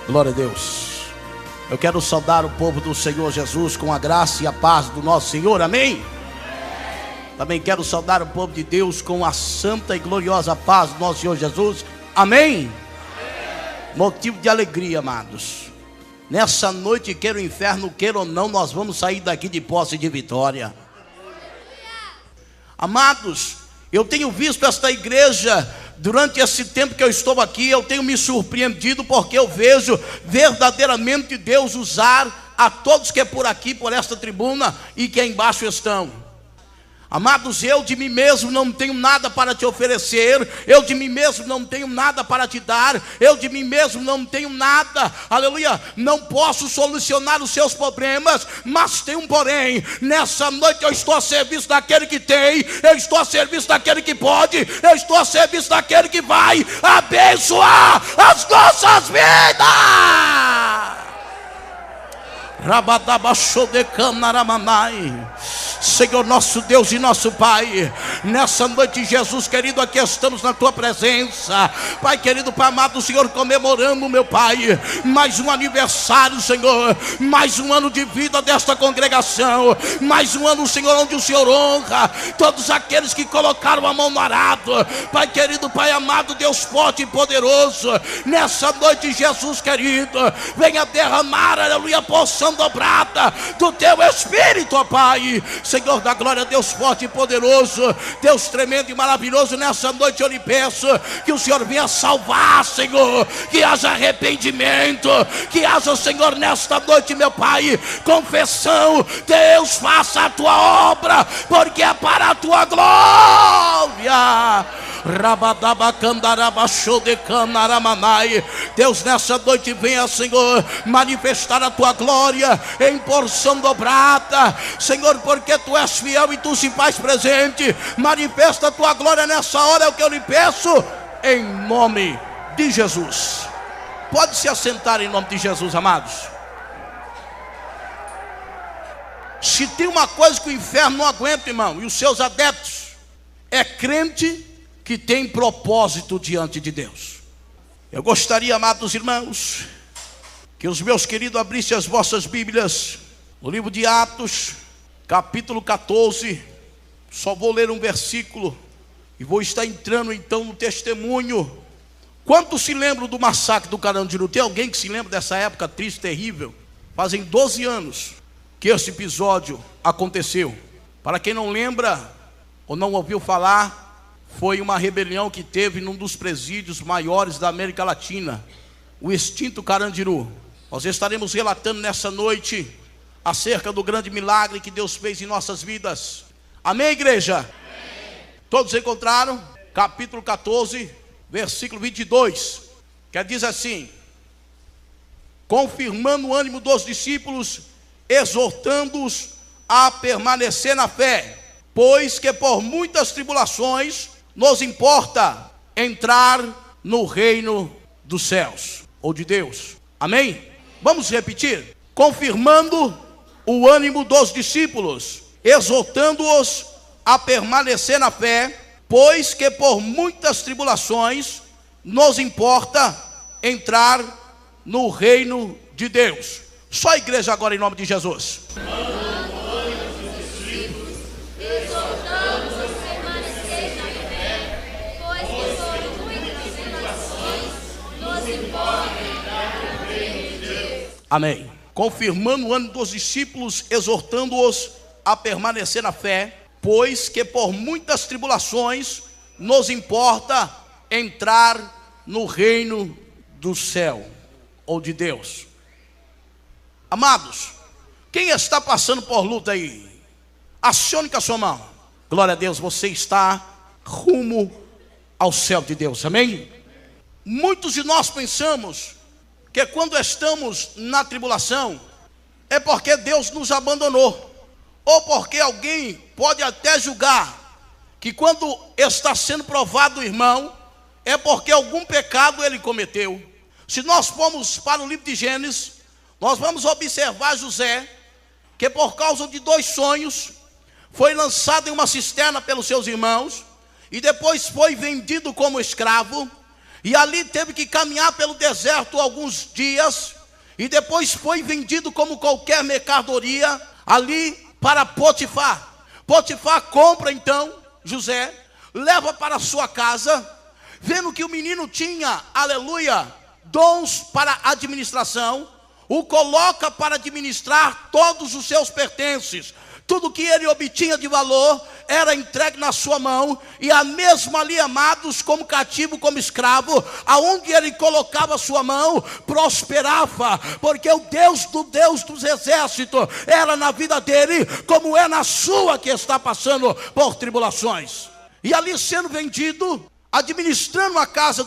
Glória a Deus. Eu quero saudar o povo do Senhor Jesus com a graça e a paz do nosso Senhor, amém? Também quero saudar o povo de Deus com a santa e gloriosa paz do nosso Senhor Jesus, amém? Motivo de alegria, amados. Nessa noite, queira o inferno, queira ou não, nós vamos sair daqui de posse de vitória. Amados, eu tenho visto esta igreja durante esse tempo que eu estou aqui. Eu tenho me surpreendido porque eu vejo verdadeiramente Deus usar a todos que é por aqui, por esta tribuna e que embaixo estão. Amados, eu de mim mesmo não tenho nada para te oferecer, eu de mim mesmo não tenho nada para te dar, eu de mim mesmo não tenho nada, aleluia, não posso solucionar os seus problemas, mas tem um porém. Nessa noite eu estou a serviço daquele que tem, eu estou a serviço daquele que pode, eu estou a serviço daquele que vai abençoar as nossas vidas. Senhor nosso Deus e nosso Pai, nessa noite, Jesus querido, aqui estamos na tua presença, Pai querido, Pai amado, Senhor, comemorando, meu Pai, mais um aniversário, Senhor, mais um ano de vida desta congregação, mais um ano, Senhor, onde o Senhor honra todos aqueles que colocaram a mão no arado, Pai querido, Pai amado, Deus forte e poderoso, nessa noite, Jesus querido, venha derramar, aleluia, porção dobrada do teu Espírito, ó Pai, Senhor da glória, Deus forte e poderoso, Deus tremendo e maravilhoso, nessa noite eu lhe peço que o Senhor venha salvar, Senhor, que haja arrependimento, que haja, Senhor, nesta noite, meu Pai, confessão. Deus, faça a tua obra, porque é para a tua glória. Deus, nessa noite venha, Senhor, manifestar a tua glória em porção dobrada, Senhor, porque tu és fiel e tu se faz presente. Manifesta a tua glória nessa hora, é o que eu lhe peço, em nome de Jesus. Pode se assentar em nome de Jesus, amados. Se tem uma coisa que o inferno não aguenta, irmão, e os seus adeptos, é crente que tem propósito diante de Deus. Eu gostaria, amados irmãos, que os meus queridos abrissem as vossas Bíblias no livro de Atos, capítulo 14. Só vou ler um versículo e vou estar entrando então no testemunho. Quantos se lembram do massacre do Carandiru? Tem alguém que se lembra dessa época triste, terrível? Fazem 12 anos que esse episódio aconteceu. Para quem não lembra ou não ouviu falar, foi uma rebelião que teve num dos presídios maiores da América Latina, o extinto Carandiru. Nós estaremos relatando nessa noite acerca do grande milagre que Deus fez em nossas vidas. Amém, igreja? Amém. Todos encontraram? Capítulo 14, versículo 22, que diz assim: confirmando o ânimo dos discípulos, exortando-os a permanecer na fé, pois que por muitas tribulações nos importa entrar no reino dos céus, ou de Deus. Amém? Vamos repetir. Confirmando o ânimo dos discípulos, exortando-os a permanecer na fé, pois que por muitas tribulações nos importa entrar no reino de Deus. Só a igreja agora em nome de Jesus. Amém. Confirmando o ânimo dos discípulos, exortando-os a permanecer na fé, pois que por muitas tribulações nos importa entrar no reino do céu, ou de Deus. Amados, quem está passando por luta aí? Acione com a sua mão. Glória a Deus, você está rumo ao céu de Deus, amém? Muitos de nós pensamos que quando estamos na tribulação é porque Deus nos abandonou, ou porque alguém pode até julgar que quando está sendo provado o irmão é porque algum pecado ele cometeu. Se nós formos para o livro de Gênesis, nós vamos observar José, que por causa de 2 sonhos foi lançado em uma cisterna pelos seus irmãos e depois foi vendido como escravo. e ali teve que caminhar pelo deserto alguns dias, e depois foi vendido como qualquer mercadoria ali para Potifar. Potifar compra então José, leva para sua casa, vendo que o menino tinha, aleluia, dons para administração, o coloca para administrar todos os seus pertences. Tudo que ele obtinha de valor era entregue na sua mão, e a mesma ali, amados, como cativo, como escravo, aonde ele colocava a sua mão, prosperava, porque o Deus dos exércitos era na vida dele, como é na sua, que está passando por tribulações. E ali sendo vendido, administrando a casa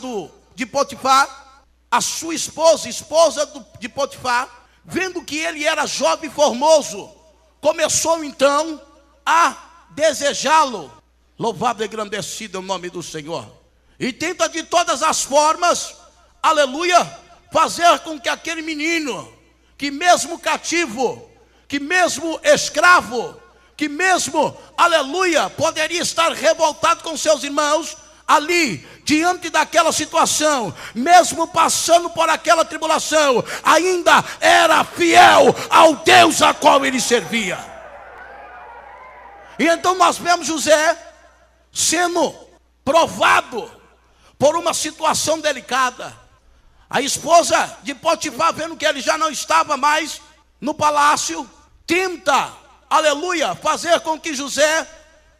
de Potifar, a sua esposa de Potifar, vendo que ele era jovem e formoso, começou então a desejá-lo. Louvado e engrandecido é o nome do Senhor. E tenta de todas as formas, aleluia, fazer com que aquele menino, que mesmo cativo, que mesmo escravo, que mesmo, aleluia, poderia estar revoltado com seus irmãos, ali, diante daquela situação, mesmo passando por aquela tribulação, ainda era fiel ao Deus a qual ele servia. E então nós vemos José sendo provado por uma situação delicada. A esposa de Potifar, vendo que ele já não estava mais no palácio, tenta, aleluia, fazer com que José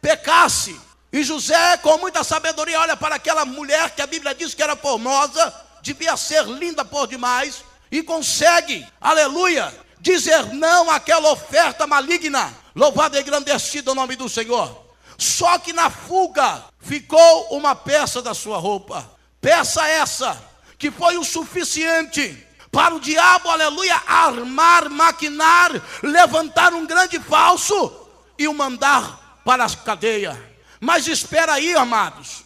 pecasse. E José, com muita sabedoria, olha para aquela mulher que a Bíblia diz que era formosa, devia ser linda por demais, e consegue, aleluia, dizer não àquela oferta maligna. Louvado e engrandecido o nome do Senhor. Só que na fuga ficou uma peça da sua roupa, peça essa que foi o suficiente para o diabo, aleluia, armar, maquinar, levantar um grande falso e o mandar para a cadeia. Mas espera aí, amados,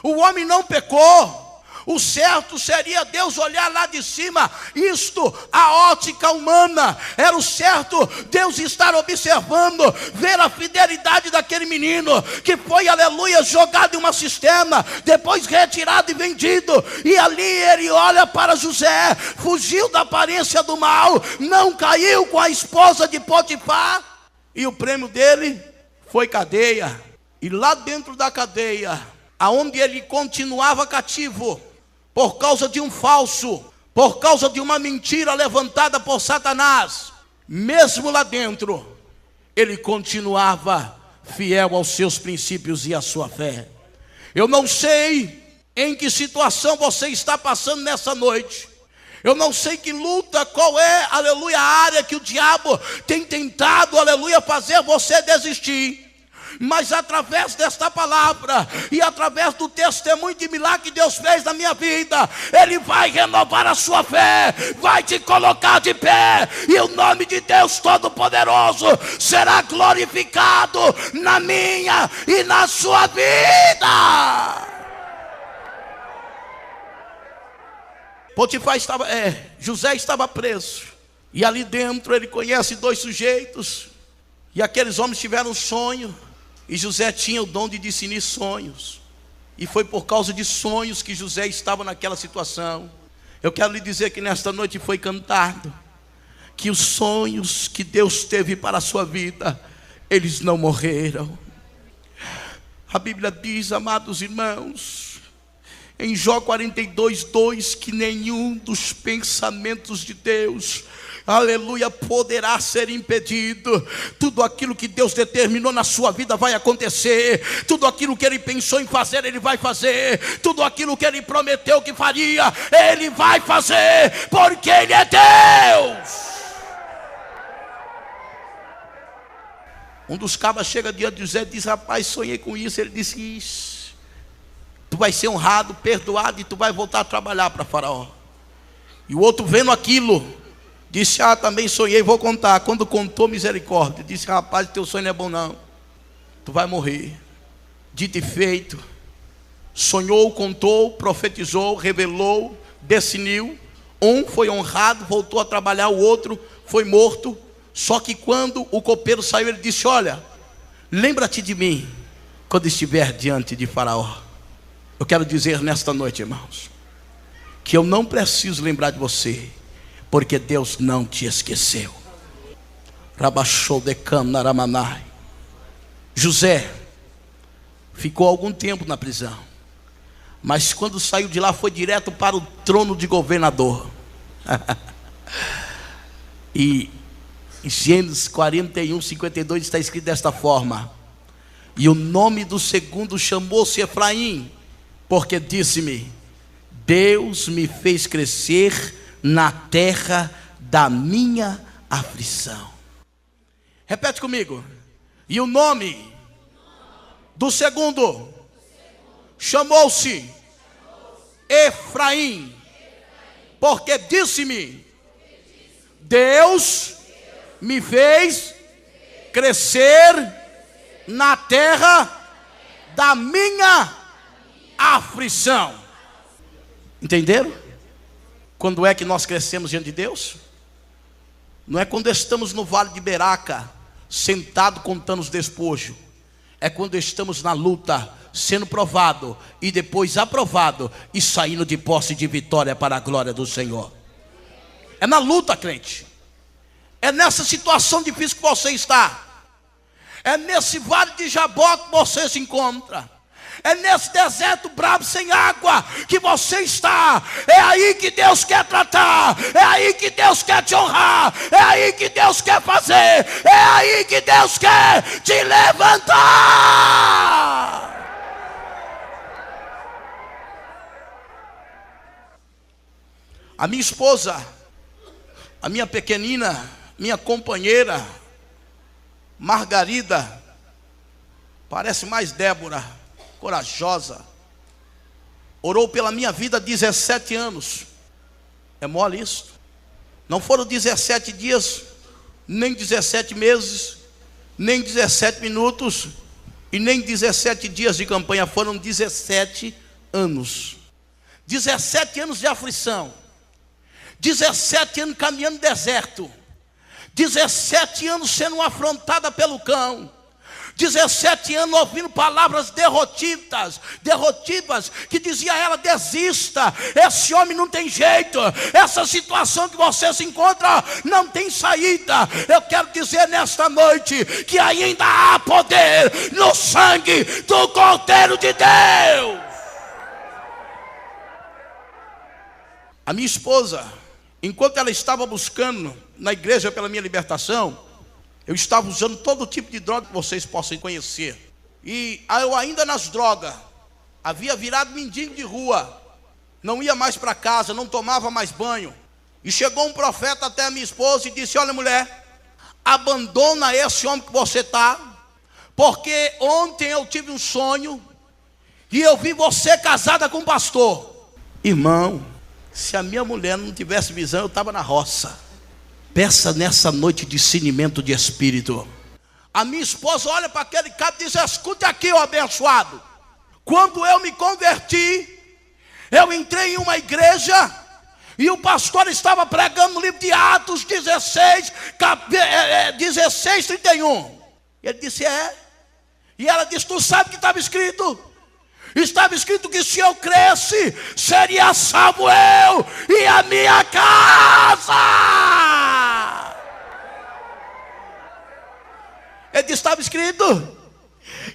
o homem não pecou. O certo seria Deus olhar lá de cima, isto, a ótica humana, era o certo Deus estar observando, ver a fidelidade daquele menino, que foi, aleluia, jogado em uma cisterna, depois retirado e vendido, e ali ele olha para José, fugiu da aparência do mal, não caiu com a esposa de Potifar, e o prêmio dele foi cadeia. E lá dentro da cadeia, aonde ele continuava cativo, por causa de um falso, por causa de uma mentira levantada por Satanás, mesmo lá dentro, ele continuava fiel aos seus princípios e à sua fé. Eu não sei em que situação você está passando nessa noite. Eu não sei que luta, qual é, aleluia, a área que o diabo tem tentado, aleluia, fazer você desistir. Mas através desta palavra e através do testemunho de milagre que Deus fez na minha vida, Ele vai renovar a sua fé, vai te colocar de pé, e o nome de Deus Todo-Poderoso será glorificado na minha e na sua vida. José estava preso, e ali dentro ele conhece dois sujeitos, e aqueles homens tiveram um sonho. E José tinha o dom de discernir sonhos, e foi por causa de sonhos que José estava naquela situação. Eu quero lhe dizer que nesta noite foi cantado que os sonhos que Deus teve para a sua vida, eles não morreram. A Bíblia diz, amados irmãos, em Jó 42:2, que nenhum dos pensamentos de Deus, aleluia, poderá ser impedido. Tudo aquilo que Deus determinou na sua vida vai acontecer. Tudo aquilo que Ele pensou em fazer, Ele vai fazer. Tudo aquilo que Ele prometeu que faria, Ele vai fazer, porque Ele é Deus. Um dos cabas chega diante de José e diz: rapaz, sonhei com isso. Ele disse: isso, tu vai ser honrado, perdoado, e tu vai voltar a trabalhar para Faraó. E o outro, vendo aquilo, disse: também sonhei, vou contar. Quando contou, misericórdia, disse: rapaz, teu sonho não é bom não, tu vai morrer. Dito e feito, sonhou, contou, profetizou, revelou, decidiu. Um foi honrado, voltou a trabalhar, o outro foi morto. Só que quando o copeiro saiu, ele disse: olha, lembra-te de mim quando estiver diante de Faraó. Eu quero dizer nesta noite, irmãos, que eu não preciso lembrar de você, porque Deus não te esqueceu. Rabachou de Camnaramanai. José ficou algum tempo na prisão, mas quando saiu de lá foi direto para o trono de governador. E em Gênesis 41, 52 está escrito desta forma: e o nome do segundo chamou-se Efraim, porque disse-me: Deus me fez crescer na terra da minha aflição. Repete comigo. E o nome do segundo chamou-se Efraim, porque disse-me: Deus me fez crescer na terra da minha aflição. Entenderam? Quando é que nós crescemos diante de Deus? Não é quando estamos no vale de Beraca, sentado contando os despojos. É quando estamos na luta, sendo provado e depois aprovado e saindo de posse de vitória para a glória do Senhor. É na luta, crente. É nessa situação difícil que você está. É nesse vale de Jabó que você se encontra. É nesse deserto bravo sem água que você está. É aí que Deus quer tratar. É aí que Deus quer te honrar. É aí que Deus quer fazer. É aí que Deus quer te levantar. A minha esposa, a minha pequenina, minha companheira Margarida, parece mais Débora, corajosa, orou pela minha vida há 17 anos. É mole isso? Não foram 17 dias, nem 17 meses, nem 17 minutos, e nem 17 dias de campanha. Foram 17 anos. 17 anos de aflição, 17 anos caminhando no deserto, 17 anos sendo afrontada pelo cão, 17 anos ouvindo palavras derrotivas, que dizia a ela: desista, esse homem não tem jeito, essa situação que você se encontra não tem saída. Eu quero dizer nesta noite que ainda há poder no sangue do Cordeiro de Deus. A minha esposa, enquanto ela estava buscando na igreja pela minha libertação, eu estava usando todo tipo de droga que vocês possam conhecer. E eu ainda nas drogas, havia virado mendigo de rua, não ia mais para casa, não tomava mais banho. E chegou um profeta até a minha esposa e disse: olha, mulher, abandona esse homem que você está, porque ontem eu tive um sonho e eu vi você casada com um pastor. Irmão, se a minha mulher não tivesse visão, eu estava na roça. Peça nessa noite discernimento de espírito. A minha esposa olha para aquele cara e diz: escute aqui, ó abençoado. Quando eu me converti, eu entrei em uma igreja e o pastor estava pregando no livro de Atos 16, 31. Ele disse: é. E ela disse: tu sabe o que estava escrito? Estava escrito que se eu cresce, seria salvo eu e a minha casa. Ele disse: estava escrito.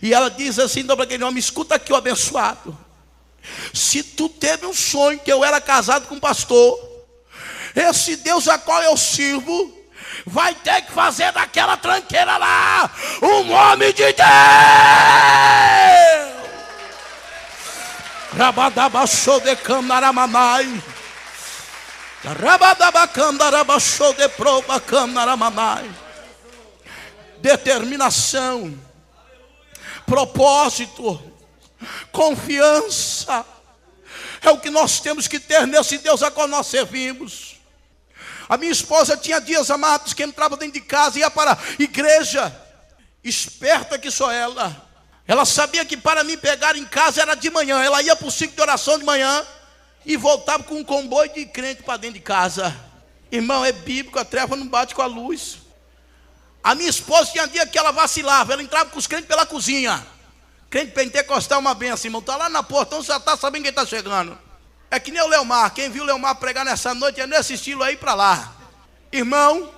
E ela diz assim então para aquele homem: escuta aqui, o abençoado, se tu teve um sonho que eu era casado com um pastor, esse Deus a qual eu sirvo vai ter que fazer daquela tranqueira lá um homem de Deus. Rabadabachou de Camnaramanai, Rabadabacandarabaixou de Proba Camnaramanai. Determinação, propósito, confiança é o que nós temos que ter nesse Deus a qual nós servimos. A minha esposa tinha dias, amados, que entrava dentro de casa e ia para a igreja, esperta que sou ela. Ela sabia que para me pegar em casa era de manhã. Ela ia para o ciclo de oração de manhã e voltava com um comboio de crente para dentro de casa. Irmão, é bíblico, a treva não bate com a luz. A minha esposa tinha dia que ela vacilava. Ela entrava com os crentes pela cozinha. Crente pentecostal é uma benção, irmão. Está lá na porta, então você já está sabendo quem está chegando. É que nem o Leomar. Quem viu o Leomar pregar nessa noite é nesse estilo aí para lá. Irmão,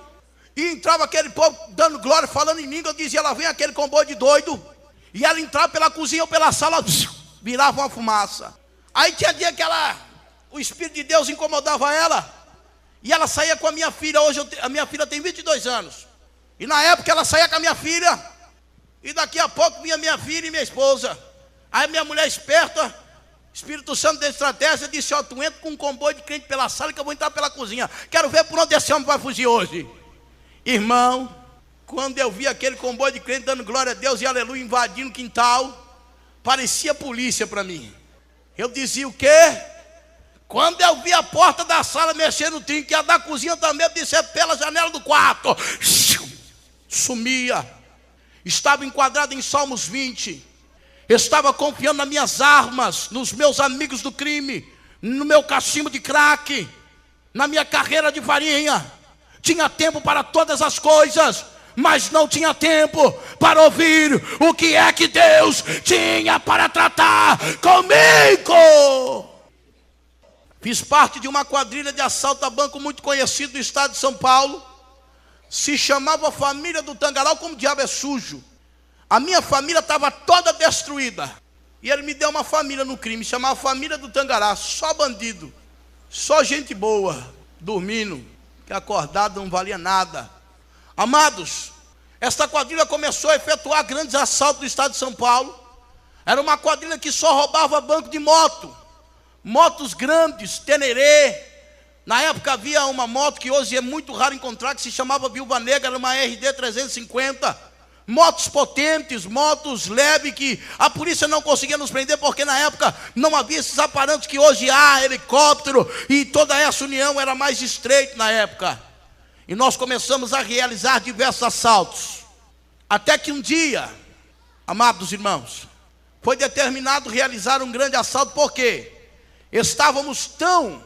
e entrava aquele povo dando glória, falando em língua. Eu dizia, lá vem aquele comboio de doido. E ela entrava pela cozinha ou pela sala, virava uma fumaça. Aí tinha dia que o Espírito de Deus incomodava ela. E ela saía com a minha filha. Hoje a minha filha tem 22 anos. E na época ela saía com a minha filha. E daqui a pouco vinha minha filha e minha esposa. Aí minha mulher esperta, Espírito Santo de estratégia, disse, ó, tu entra com um comboio de crente pela sala que eu vou entrar pela cozinha. Quero ver por onde esse homem vai fugir hoje. Irmão, quando eu vi aquele comboio de crente dando glória a Deus e aleluia, invadindo o quintal, parecia polícia para mim. Eu dizia o quê? Quando eu vi a porta da sala mexendo no trinco, e a da cozinha também, eu disse, é pela janela do quarto. Sumia. Estava enquadrado em Salmos 20. Estava confiando nas minhas armas, nos meus amigos do crime, no meu cachimbo de crack, na minha carreira de farinha. Tinha tempo para todas as coisas, mas não tinha tempo para ouvir o que é que Deus tinha para tratar comigo. Fiz parte de uma quadrilha de assalto a banco muito conhecido do estado de São Paulo. Se chamava Família do Tangará. Como o diabo é sujo. A minha família estava toda destruída. E ele me deu uma família no crime, chamava Família do Tangará. Só bandido, só gente boa, dormindo, que acordado não valia nada. Amados, esta quadrilha começou a efetuar grandes assaltos no estado de São Paulo. Era uma quadrilha que só roubava banco de moto. Motos grandes, Tenerê. Na época havia uma moto que hoje é muito raro encontrar, que se chamava Viúva Negra, era uma RD 350. Motos potentes, motos leves, que a polícia não conseguia nos prender, porque na época não havia esses aparatos que hoje há, helicóptero, e toda essa união era mais estreita na época. E nós começamos a realizar diversos assaltos. Até que um dia, amados irmãos, foi determinado realizar um grande assalto, porque estávamos tão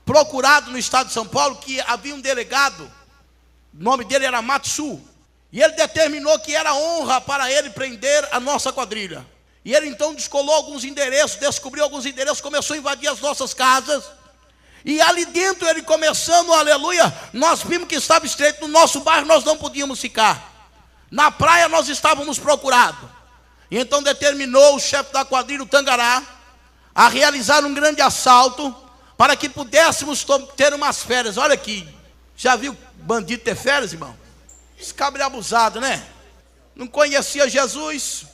procurados no estado de São Paulo, que havia um delegado, o nome dele era Matsu, e ele determinou que era honra para ele prender a nossa quadrilha. E ele então descolou alguns endereços, descobriu alguns endereços, começou a invadir as nossas casas. E ali dentro ele começando, aleluia, nós vimos que estava estreito. No nosso bairro nós não podíamos ficar. Na praia nós estávamos procurados. E então determinou o chefe da quadrilha, o Tangará, a realizar um grande assalto, para que pudéssemos ter umas férias. Olha aqui, já viu bandido ter férias, irmão? Esse cabra é abusado, né? Não conhecia Jesus,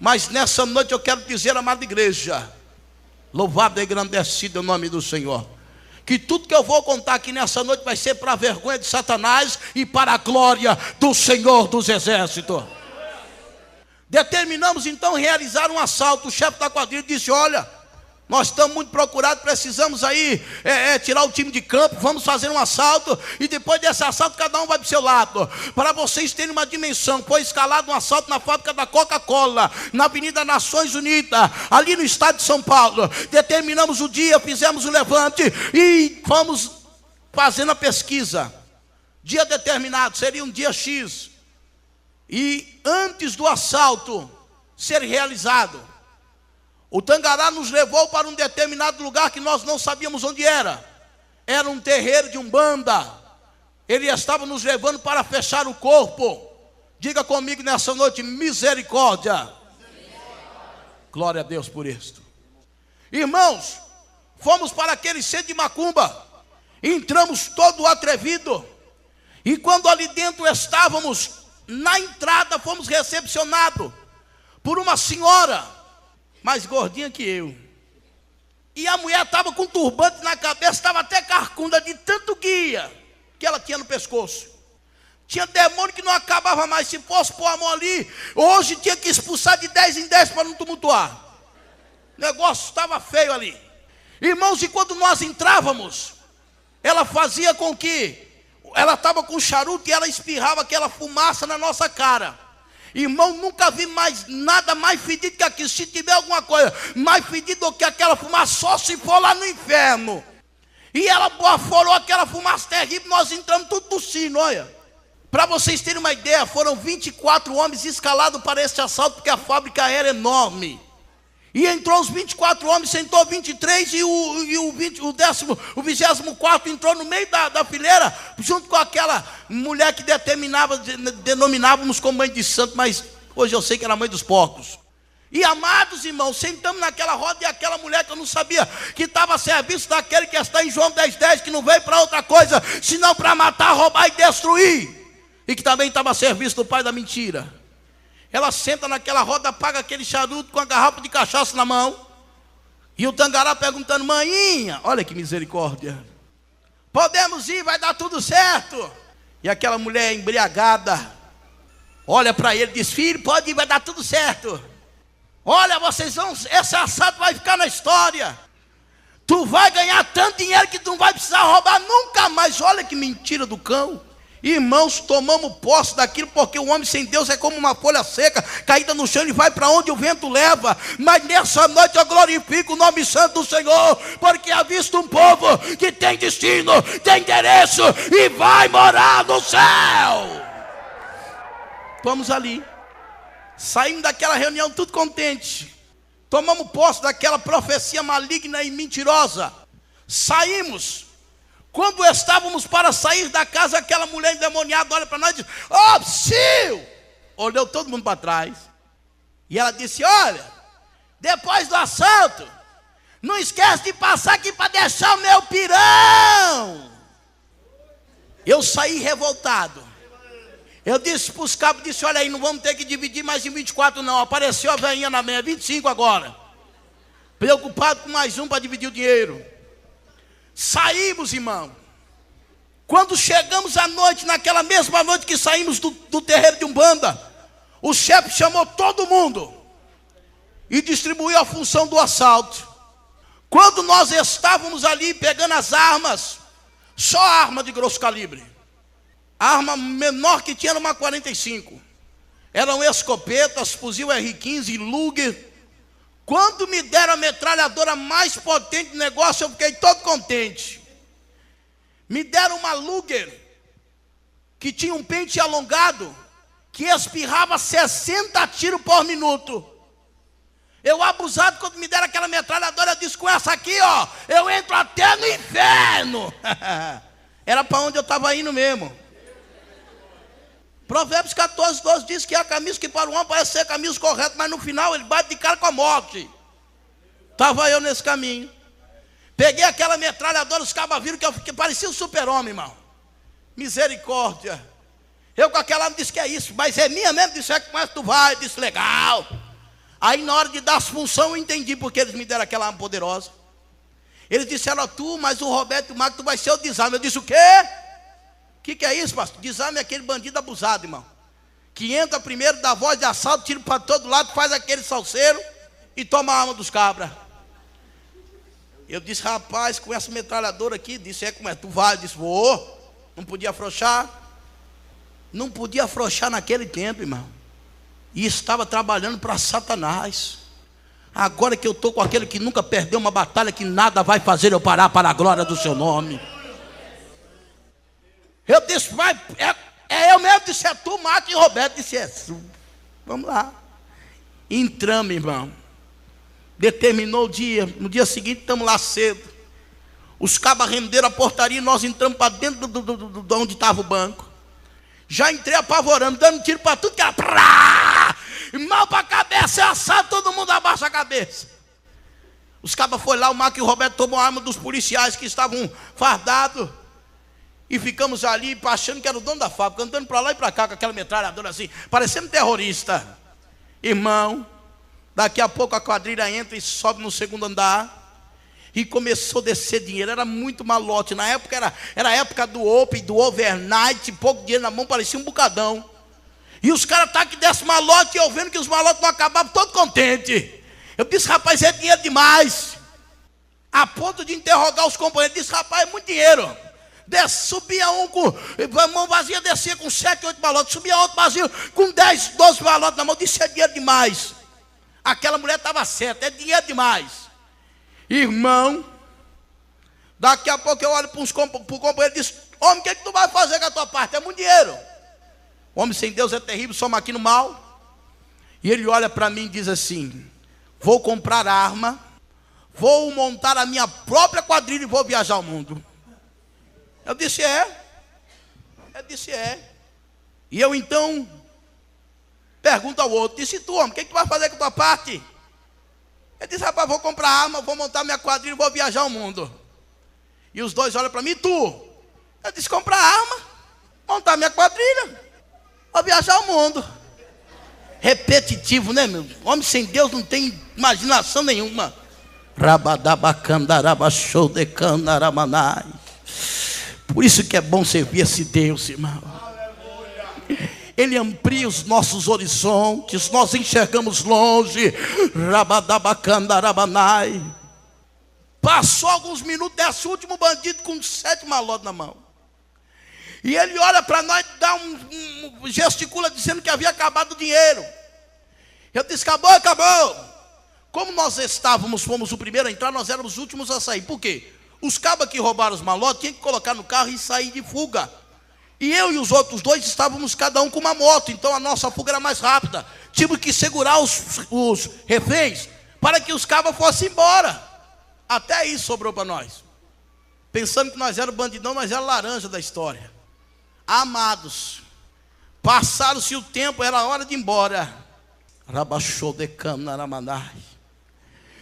mas nessa noite eu quero dizer, amada igreja, louvado e engrandecido é o nome do Senhor, que tudo que eu vou contar aqui nessa noite vai ser para a vergonha de Satanás e para a glória do Senhor dos Exércitos. Determinamos então realizar um assalto. O chefe da quadrilha disse, olha, nós estamos muito procurados, precisamos aí tirar o time de campo, vamos fazer um assalto, e depois desse assalto cada um vai para o seu lado. Para vocês terem uma dimensão, foi escalado um assalto na fábrica da Coca-Cola, na Avenida Nações Unidas, ali no estado de São Paulo. Determinamos o dia, fizemos o levante e fomos fazendo a pesquisa. Dia determinado, seria um dia X. E antes do assalto ser realizado, o Tangará nos levou para um determinado lugar que nós não sabíamos onde era. Era um terreiro de Umbanda. Ele estava nos levando para fechar o corpo. Diga comigo nessa noite, misericórdia. Glória a Deus por isto. Irmãos, fomos para aquele centro de macumba. Entramos todo atrevido. E quando ali dentro estávamos, na entrada fomos recepcionados por uma senhora mais gordinha que eu. E a mulher estava com turbante na cabeça, estava até carcunda de tanto guia que ela tinha no pescoço. Tinha demônio que não acabava mais. Se fosse pôr a mão ali, hoje tinha que expulsar de 10 em 10 para não tumultuar. O negócio estava feio ali. Irmãos, e quando nós entrávamos, ela fazia com que, ela estava com charuto e ela espirrava aquela fumaça na nossa cara. Irmão, nunca vi mais nada mais fedido que aquilo. Se tiver alguma coisa mais fedida do que aquela fumaça, só se for lá no inferno. E ela baforou aquela fumaça terrível, nós entramos tudo tossindo, olha. Para vocês terem uma ideia, foram 24 homens escalados para esse assalto, porque a fábrica era enorme. E entrou os 24 homens, sentou 23 e o 24º entrou no meio da fileira, junto com aquela mulher que denominávamos como mãe de santo, mas hoje eu sei que era mãe dos porcos. E amados irmãos, sentamos naquela roda e aquela mulher que eu não sabia que estava a serviço daquele que está em João 10:10, que não veio para outra coisa, senão para matar, roubar e destruir, e que também estava a serviço do pai da mentira. Ela senta naquela roda, apaga aquele charuto com a garrafa de cachaça na mão. E o tangará perguntando: maninha, olha que misericórdia, podemos ir, vai dar tudo certo? E aquela mulher embriagada olha para ele e diz: filho, pode ir, vai dar tudo certo. Olha, vocês vão, esse assalto vai ficar na história. Tu vai ganhar tanto dinheiro que tu não vai precisar roubar nunca mais. Olha que mentira do cão. Irmãos, tomamos posse daquilo, porque o homem sem Deus é como uma folha seca, caída no chão, e vai para onde o vento leva. Mas nessa noite eu glorifico o nome santo do Senhor, porque há visto um povo que tem destino, tem endereço e vai morar no céu. Vamos ali, saímos daquela reunião tudo contente, tomamos posse daquela profecia maligna e mentirosa, saímos. Quando estávamos para sair da casa, aquela mulher endemoniada olha para nós e diz: ó, psiu! Olhou todo mundo para trás. E ela disse: olha, depois do assalto, não esquece de passar aqui para deixar o meu pirão. Eu saí revoltado. Eu disse para os cabos, disse: olha aí, não vamos ter que dividir mais em 24 não. Apareceu a velhinha na meia, 25 agora. Preocupado com mais um para dividir o dinheiro. Saímos, irmão. Quando chegamos à noite, naquela mesma noite que saímos do terreiro de Umbanda, o chefe chamou todo mundo e distribuiu a função do assalto. Quando nós estávamos ali pegando as armas, só arma de grosso calibre, a arma menor que tinha era uma 45, eram escopetas, fuzil R15, Luger. Quando me deram a metralhadora mais potente do negócio, eu fiquei todo contente. Me deram uma Luger, que tinha um pente alongado, que espirrava 60 tiros por minuto. Eu, abusado, quando me deram aquela metralhadora, eu disse: com essa aqui, ó, eu entro até no inferno. Era para onde eu estava indo mesmo. Provérbios 14:12 diz que há caminhos que para o homem parece ser caminhos corretos, mas no final ele bate de cara com a morte. Estava eu nesse caminho. Peguei aquela metralhadora, os cabas viram que parecia um super-homem, irmão. Misericórdia. Eu com aquela arma disse: que é isso? Mas é minha mesmo. Disse: é que mais tu vai? Disse: legal. Aí na hora de dar as funções eu entendi porque eles me deram aquela arma poderosa. Eles disseram: tu, mas o Roberto e o Marco, tu vai ser o desarme. Eu disse: o quê? O que é isso, pastor? Desarme é aquele bandido abusado, irmão, que entra primeiro, dá voz de assalto, tira para todo lado, faz aquele salseiro e toma a arma dos cabras. Eu disse: rapaz, com essa metralhadora aqui, disse: é como é? Tu vai? Eu disse: vou. Não podia afrouxar. Não podia afrouxar naquele tempo, irmão. E estava trabalhando para Satanás. Agora que eu estou com aquele que nunca perdeu uma batalha, que nada vai fazer eu parar para a glória do seu nome. Eu disse: vai, eu mesmo. Disse: é tu, Marco e Roberto. Disse: é tu. Vamos lá. Entramos, irmão. Determinou o dia. No dia seguinte estamos lá cedo. Os cabas renderam a portaria e nós entramos para dentro de onde estava o banco. Já entrei apavorando, dando tiro para tudo que era. Mal para a cabeça, é assalto, todo mundo abaixa a cabeça. Os cabas foram lá, o Marco e o Roberto tomou a arma dos policiais que estavam fardados. E ficamos ali achando que era o dono da fábrica, andando para lá e para cá com aquela metralhadora assim, parecendo terrorista. Irmão, daqui a pouco a quadrilha entra e sobe no segundo andar. E começou a descer dinheiro, era muito malote. Na época era a época do open, do overnight, pouco dinheiro na mão, parecia um bocadão. E os caras estavam que desce malote, e eu vendo que os malotes não acabavam, todo contente. Eu disse: rapaz, é dinheiro demais. A ponto de interrogar os companheiros, disse: rapaz, é muito dinheiro. Subia um com mão vazia, descia com 7, 8 malotes. Subia outro vazio com 10, 12 malotes na mão. Disse: é dinheiro demais. Aquela mulher estava certa, é dinheiro demais. Irmão, daqui a pouco eu olho para o companheiro e disse: homem, o que tu vai fazer com a tua parte? É muito dinheiro. Homem sem Deus é terrível, só maquina o mal. E ele olha para mim e diz assim: vou comprar arma, vou montar a minha própria quadrilha e vou viajar ao mundo. Eu disse, E eu então pergunto ao outro, disse, tu, homem, o que tu vai fazer com a tua parte? Ele disse, rapaz, vou comprar arma, vou montar minha quadrilha e vou viajar ao mundo. E os dois olham para mim, tu? Eu disse, comprar arma, montar minha quadrilha, vou viajar ao mundo. Repetitivo, né, meu? Homem sem Deus não tem imaginação nenhuma. Por isso que é bom servir esse Deus, irmão. Ele amplia os nossos horizontes, nós enxergamos longe. Passou alguns minutos, desce o último bandido com 7 malotes na mão. E ele olha para nós, dá gesticula dizendo que havia acabado o dinheiro. Eu disse, acabou. Como nós fomos o primeiro a entrar, nós éramos os últimos a sair. Por quê? Os cabas que roubaram os malotes tinham que colocar no carro e sair de fuga. E eu e os outros dois estávamos cada um com uma moto, então a nossa fuga era mais rápida. Tivemos que segurar os reféns para que os cabas fossem embora. Até isso sobrou para nós. Pensando que nós éramos bandidão, nós éramos laranja da história. Amados, passaram-se o tempo, era a hora de ir embora.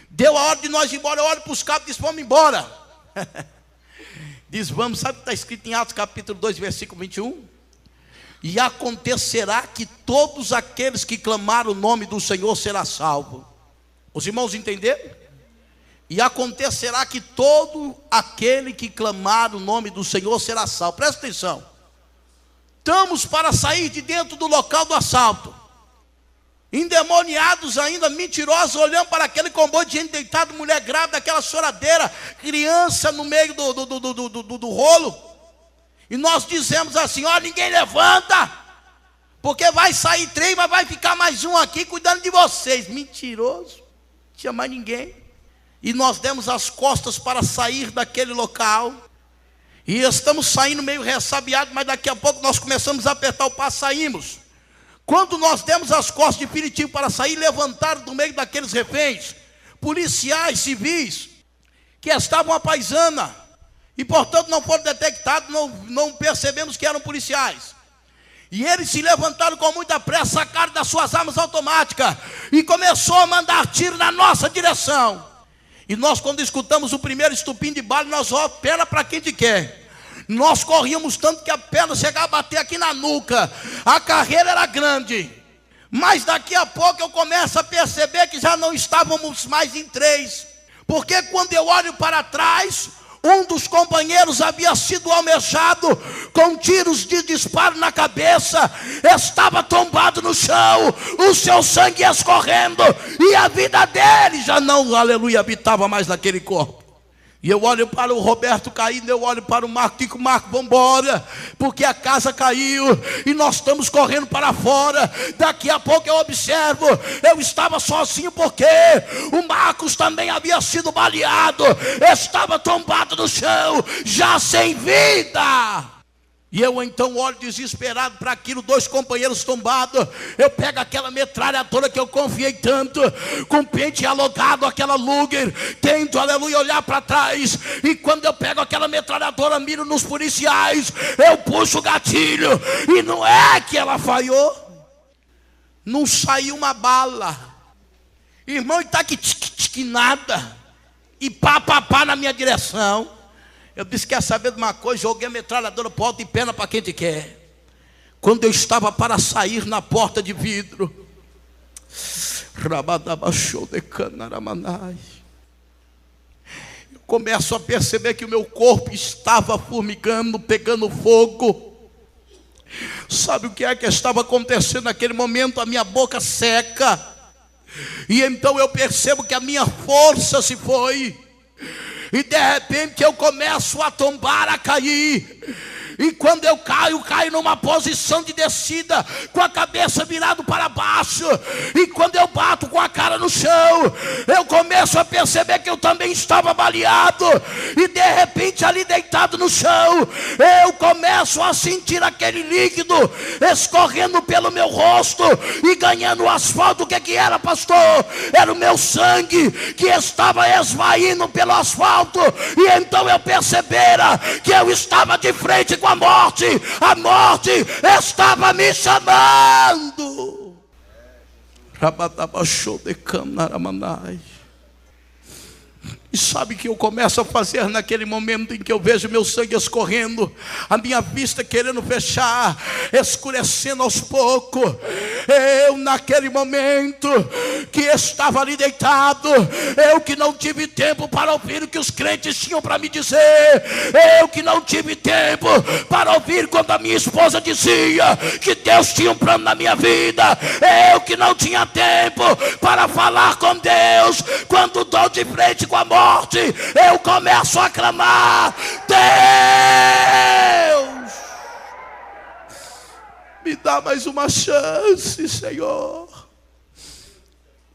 Deu a hora de nós ir embora, eu olho para os cabos e disse, vamos embora. Diz, vamos, sabe o que está escrito em Atos capítulo 2, versículo 21? E acontecerá que todos aqueles que clamaram o nome do Senhor será salvo. Os irmãos entenderam? E acontecerá que todo aquele que clamar o nome do Senhor será salvo. Presta atenção. Estamos para sair de dentro do local do assalto. Endemoniados ainda, mentirosos, olhando para aquele comboio de gente deitada, mulher grávida, aquela choradeira, criança no meio do rolo. E nós dizemos assim, ó, ninguém levanta, porque vai sair trem, mas vai ficar mais um aqui cuidando de vocês. Mentiroso, não tinha mais ninguém. E nós demos as costas para sair daquele local. E estamos saindo meio ressabiados, mas daqui a pouco nós começamos a apertar o passo, saímos. Quando nós demos as costas definitivo para sair, levantaram do meio daqueles reféns policiais civis que estavam à paisana e portanto não foram detectados, não percebemos que eram policiais. E eles se levantaram com muita pressa, sacaram das suas armas automáticas e começou a mandar tiro na nossa direção. E nós, quando escutamos o primeiro estupim de bala, nós, ó, pena para quem te quer. Nós corríamos tanto que a perna chegava a bater aqui na nuca. A carreira era grande. Mas daqui a pouco eu começo a perceber que já não estávamos mais em 3. Porque quando eu olho para trás, um dos companheiros havia sido almejado com tiros de disparo na cabeça, estava tombado no chão, o seu sangue escorrendo, e a vida dele já não, aleluia, habitava mais naquele corpo. E eu olho para o Roberto caindo, eu olho para o Marco, digo, Marco, vamos embora, porque a casa caiu, e nós estamos correndo para fora. Daqui a pouco eu observo, eu estava sozinho, porque o Marcos também havia sido baleado, estava tombado no chão, já sem vida. E eu então olho desesperado para aquilo, 2 companheiros tombados. Eu pego aquela metralhadora que eu confiei tanto, com pente alongado, aquela Luger, tento, aleluia, olhar para trás. E quando eu pego aquela metralhadora, miro nos policiais, eu puxo o gatilho, e não é que ela falhou, não saiu uma bala, irmão, e tá que nada, e pá na minha direção. Eu disse, quer saber de uma coisa? Joguei a metralhadora para o alto e pena para quem te quer. Quando eu estava para sair na porta de vidro, eu começo a perceber que o meu corpo estava formigando, pegando fogo. Sabe o que é que estava acontecendo naquele momento? A minha boca seca. E então eu percebo que a minha força se foi. E de repente eu começo a tombar, a cair. E quando eu caio numa posição de descida, com a cabeça virada para baixo. E quando eu bato com a cara no chão, eu começo a perceber que eu também estava baleado. E de repente, ali deitado no chão, eu começo a sentir aquele líquido escorrendo pelo meu rosto e ganhando o asfalto. O que era, pastor? Era o meu sangue que estava esvaindo pelo asfalto. E então eu percebera que eu estava de frente com a morte estava me chamando. E sabe o que eu começo a fazer naquele momento em que eu vejo meu sangue escorrendo, a minha vista querendo fechar, escurecendo aos poucos? Eu, naquele momento que estava ali deitado, eu que não tive tempo para ouvir o que os crentes tinham para me dizer, eu que não tive tempo para ouvir quando a minha esposa dizia que Deus tinha um plano na minha vida, eu que não tinha tempo para falar com Deus quando dou de frente com a morte, eu começo a clamar: Deus, me dá mais uma chance, Senhor.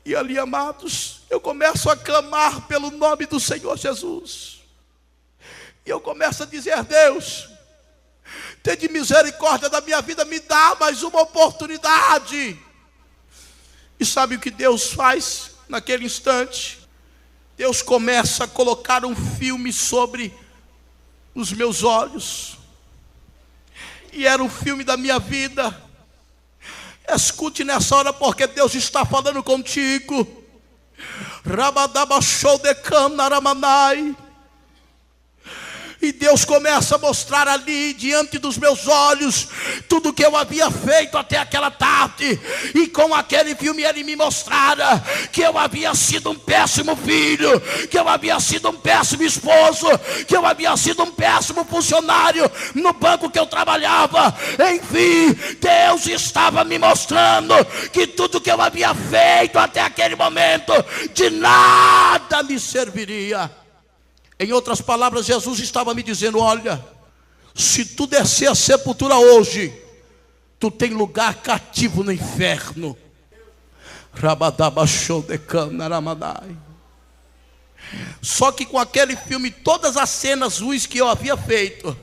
E ali, amados, eu começo a clamar pelo nome do Senhor Jesus. E eu começo a dizer: Deus, tem de misericórdia da minha vida, me dá mais uma oportunidade. E sabe o que Deus faz naquele instante? Deus começa a colocar um filme sobre os meus olhos. E era um filme da minha vida. Escute nessa hora, porque Deus está falando contigo. E Deus começa a mostrar ali diante dos meus olhos tudo que eu havia feito até aquela tarde. E com aquele filme ele me mostrara que eu havia sido um péssimo filho, que eu havia sido um péssimo esposo, que eu havia sido um péssimo funcionário no banco que eu trabalhava. Enfim, Deus estava me mostrando que tudo que eu havia feito até aquele momento de nada me serviria. Em outras palavras, Jesus estava me dizendo: olha, se tu descer a sepultura hoje, tu tem lugar cativo no inferno. Só que com aquele filme, todas as cenas ruins que eu havia feito,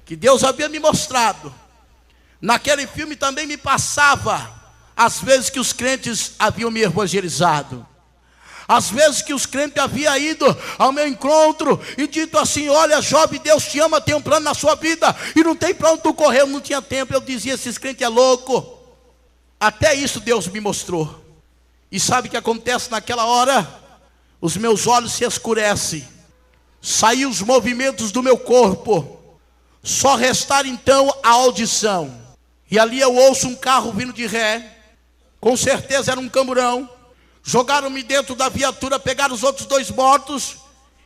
que Deus havia me mostrado, naquele filme também me passava as vezes que os crentes haviam me evangelizado, às vezes que os crentes haviam ido ao meu encontro e dito assim: olha, jovem, Deus te ama, tem um plano na sua vida, e não tem para onde tu correr. Eu não tinha tempo. Eu dizia: esses crentes é louco. Até isso Deus me mostrou. E sabe o que acontece naquela hora? Os meus olhos se escurecem, saem os movimentos do meu corpo, só restar então a audição. E ali eu ouço um carro vindo de ré, com certeza era um camburão. Jogaram-me dentro da viatura, pegaram os outros 2 mortos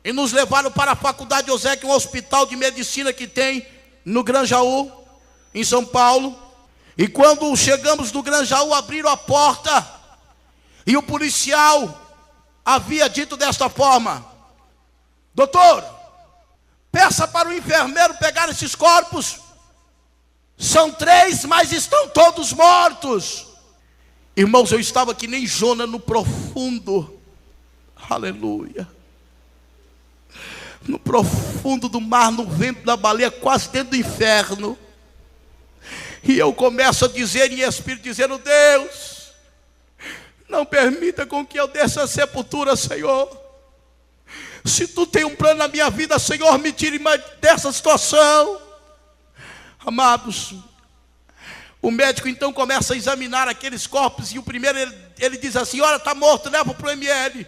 e nos levaram para a Faculdade José, que é um hospital de medicina que tem no Granjaú, em São Paulo. E quando chegamos no Granjaú, abriram a porta e o policial havia dito desta forma: doutor, peça para o enfermeiro pegar esses corpos. São 3, mas estão todos mortos. Irmãos, eu estava que nem Jona no profundo, aleluia, no profundo do mar, no ventre da baleia, quase dentro do inferno. E eu começo a dizer em espírito, dizendo: Deus, não permita com que eu desça a sepultura, Senhor. Se tu tem um plano na minha vida, Senhor, me tire mais dessa situação. Amados, o médico então começa a examinar aqueles corpos. E o primeiro ele diz assim: olha, está morto, leva para o ML.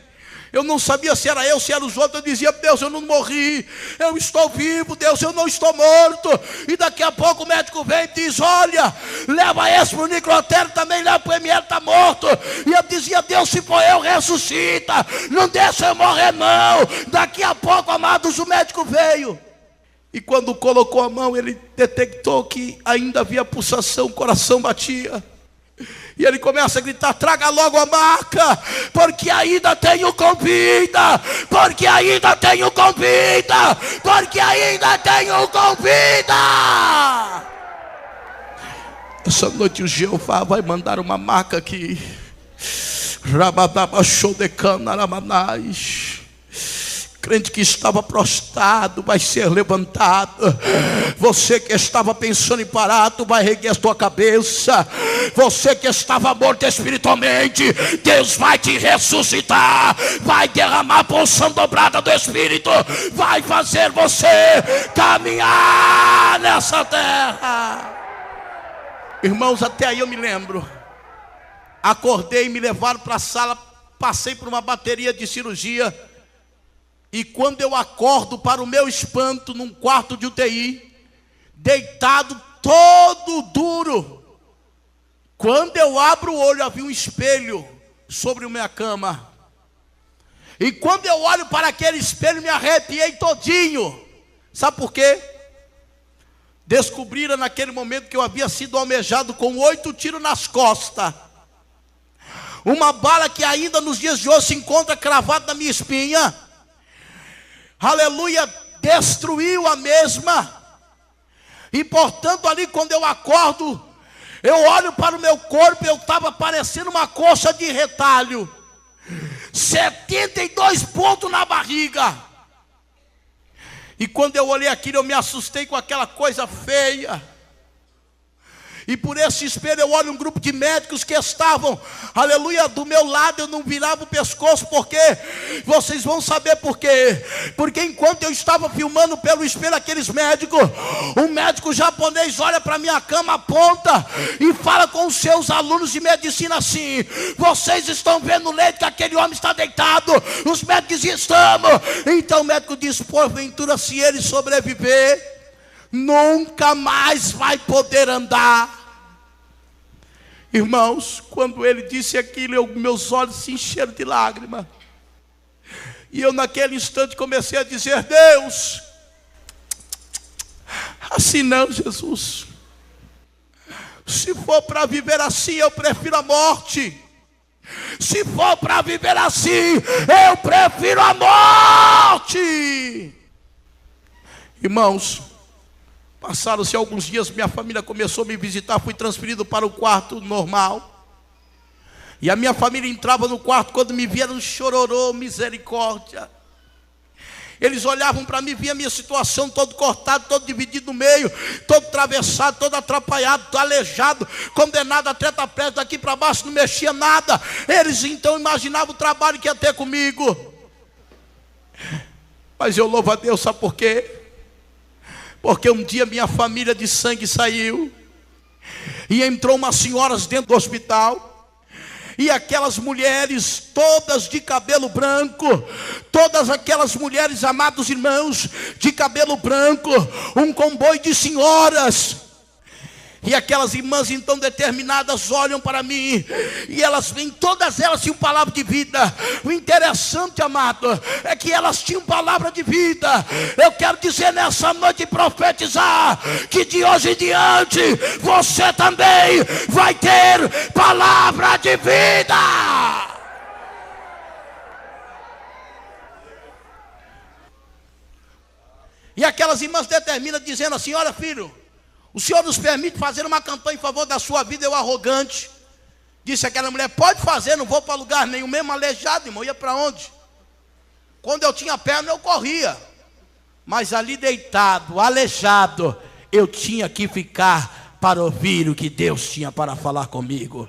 Eu não sabia se era eu, se era os outros. Eu dizia: Deus, eu não morri, eu estou vivo, Deus, eu não estou morto. E daqui a pouco o médico vem e diz: olha, leva esse para o necrotério, também leva para o ML, está morto. E eu dizia: Deus, se for eu, ressuscita, não deixa eu morrer não. Daqui a pouco, amados, o médico veio. E quando colocou a mão, ele detectou que ainda havia pulsação, o coração batia. E ele começa a gritar: traga logo a maca, porque ainda tenho comida, porque ainda tenho comida, porque ainda tenho comida. Essa noite o Jeová vai mandar uma marca aqui. Crente que estava prostrado vai ser levantado. Você que estava pensando em parar, tu vai erguer a tua cabeça. Você que estava morto espiritualmente, Deus vai te ressuscitar. Vai derramar a porção dobrada do Espírito. Vai fazer você caminhar nessa terra. Irmãos, até aí eu me lembro. Acordei, me levaram para a sala. Passei por uma bateria de cirurgia. E quando eu acordo, para o meu espanto, num quarto de UTI, deitado todo duro, quando eu abro o olho, havia um espelho sobre a minha cama. E quando eu olho para aquele espelho, me arrepiei todinho. Sabe por quê? Descobriram naquele momento que eu havia sido almejado com 8 tiros nas costas. Uma bala que ainda nos dias de hoje se encontra cravada na minha espinha. Aleluia, destruiu a mesma. E portanto ali quando eu acordo, eu olho para o meu corpo, eu estava parecendo uma coxa de retalho. 72 pontos na barriga. E quando eu olhei aquilo, eu me assustei com aquela coisa feia. E por esse espelho eu olho um grupo de médicos que estavam, aleluia, do meu lado. Eu não virava o pescoço, porque vocês vão saber por quê. Porque enquanto eu estava filmando pelo espelho aqueles médicos, um médico japonês olha para minha cama, aponta e fala com os seus alunos de medicina assim: vocês estão vendo o leito que aquele homem está deitado? Os médicos dizem: estamos. Então o médico diz: porventura, se ele sobreviver, nunca mais vai poder andar. Irmãos, quando ele disse aquilo, meus olhos se encheram de lágrimas. E eu naquele instante comecei a dizer: Deus, assim não, Jesus. Se for para viver assim, eu prefiro a morte. Se for para viver assim, eu prefiro a morte. Irmãos, passaram-se alguns dias, minha família começou a me visitar, fui transferido para o quarto normal. E a minha família entrava no quarto, quando me vieram, chororô, misericórdia. Eles olhavam para mim, viam a minha situação, todo cortado, todo dividido no meio, todo atravessado, todo atrapalhado, todo aleijado, condenado a tetraplégico, daqui para baixo não mexia nada. Eles então imaginavam o trabalho que ia ter comigo. Mas eu louvo a Deus, sabe por quê? Porque um dia minha família de sangue saiu e entrou umas senhoras dentro do hospital. E aquelas mulheres todas de cabelo branco, todas aquelas mulheres, amados irmãos, de cabelo branco, um comboio de senhoras. E aquelas irmãs então determinadas olham para mim, e elas vêm, todas elas tinham palavra de vida. O interessante, amado, é que elas tinham palavra de vida. Eu quero dizer nessa noite e profetizar que de hoje em diante você também vai ter palavra de vida. E aquelas irmãs determinam, dizendo assim: olha, filho, o Senhor nos permite fazer uma campanha em favor da sua vida. Eu, arrogante, disse aquela mulher: pode fazer, não vou para lugar nenhum. Mesmo aleijado, irmão, ia para onde? Quando eu tinha perna eu corria, mas ali deitado, aleijado, eu tinha que ficar para ouvir o que Deus tinha para falar comigo.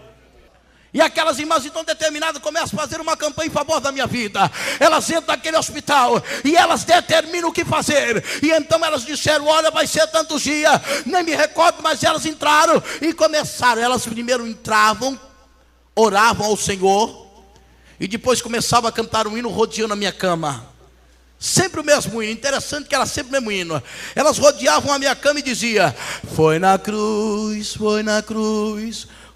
E aquelas irmãs então determinadas começam a fazer uma campanha em favor da minha vida. Elas entram naquele hospital e elas determinam o que fazer. E então elas disseram: olha, vai ser tantos dias. Nem me recordo, mas elas entraram e começaram. Elas primeiro entravam, oravam ao Senhor, e depois começavam a cantar um hino rodeando a minha cama. Sempre o mesmo hino. Interessante que era sempre o mesmo hino. Elas rodeavam a minha cama e diziam: foi na cruz,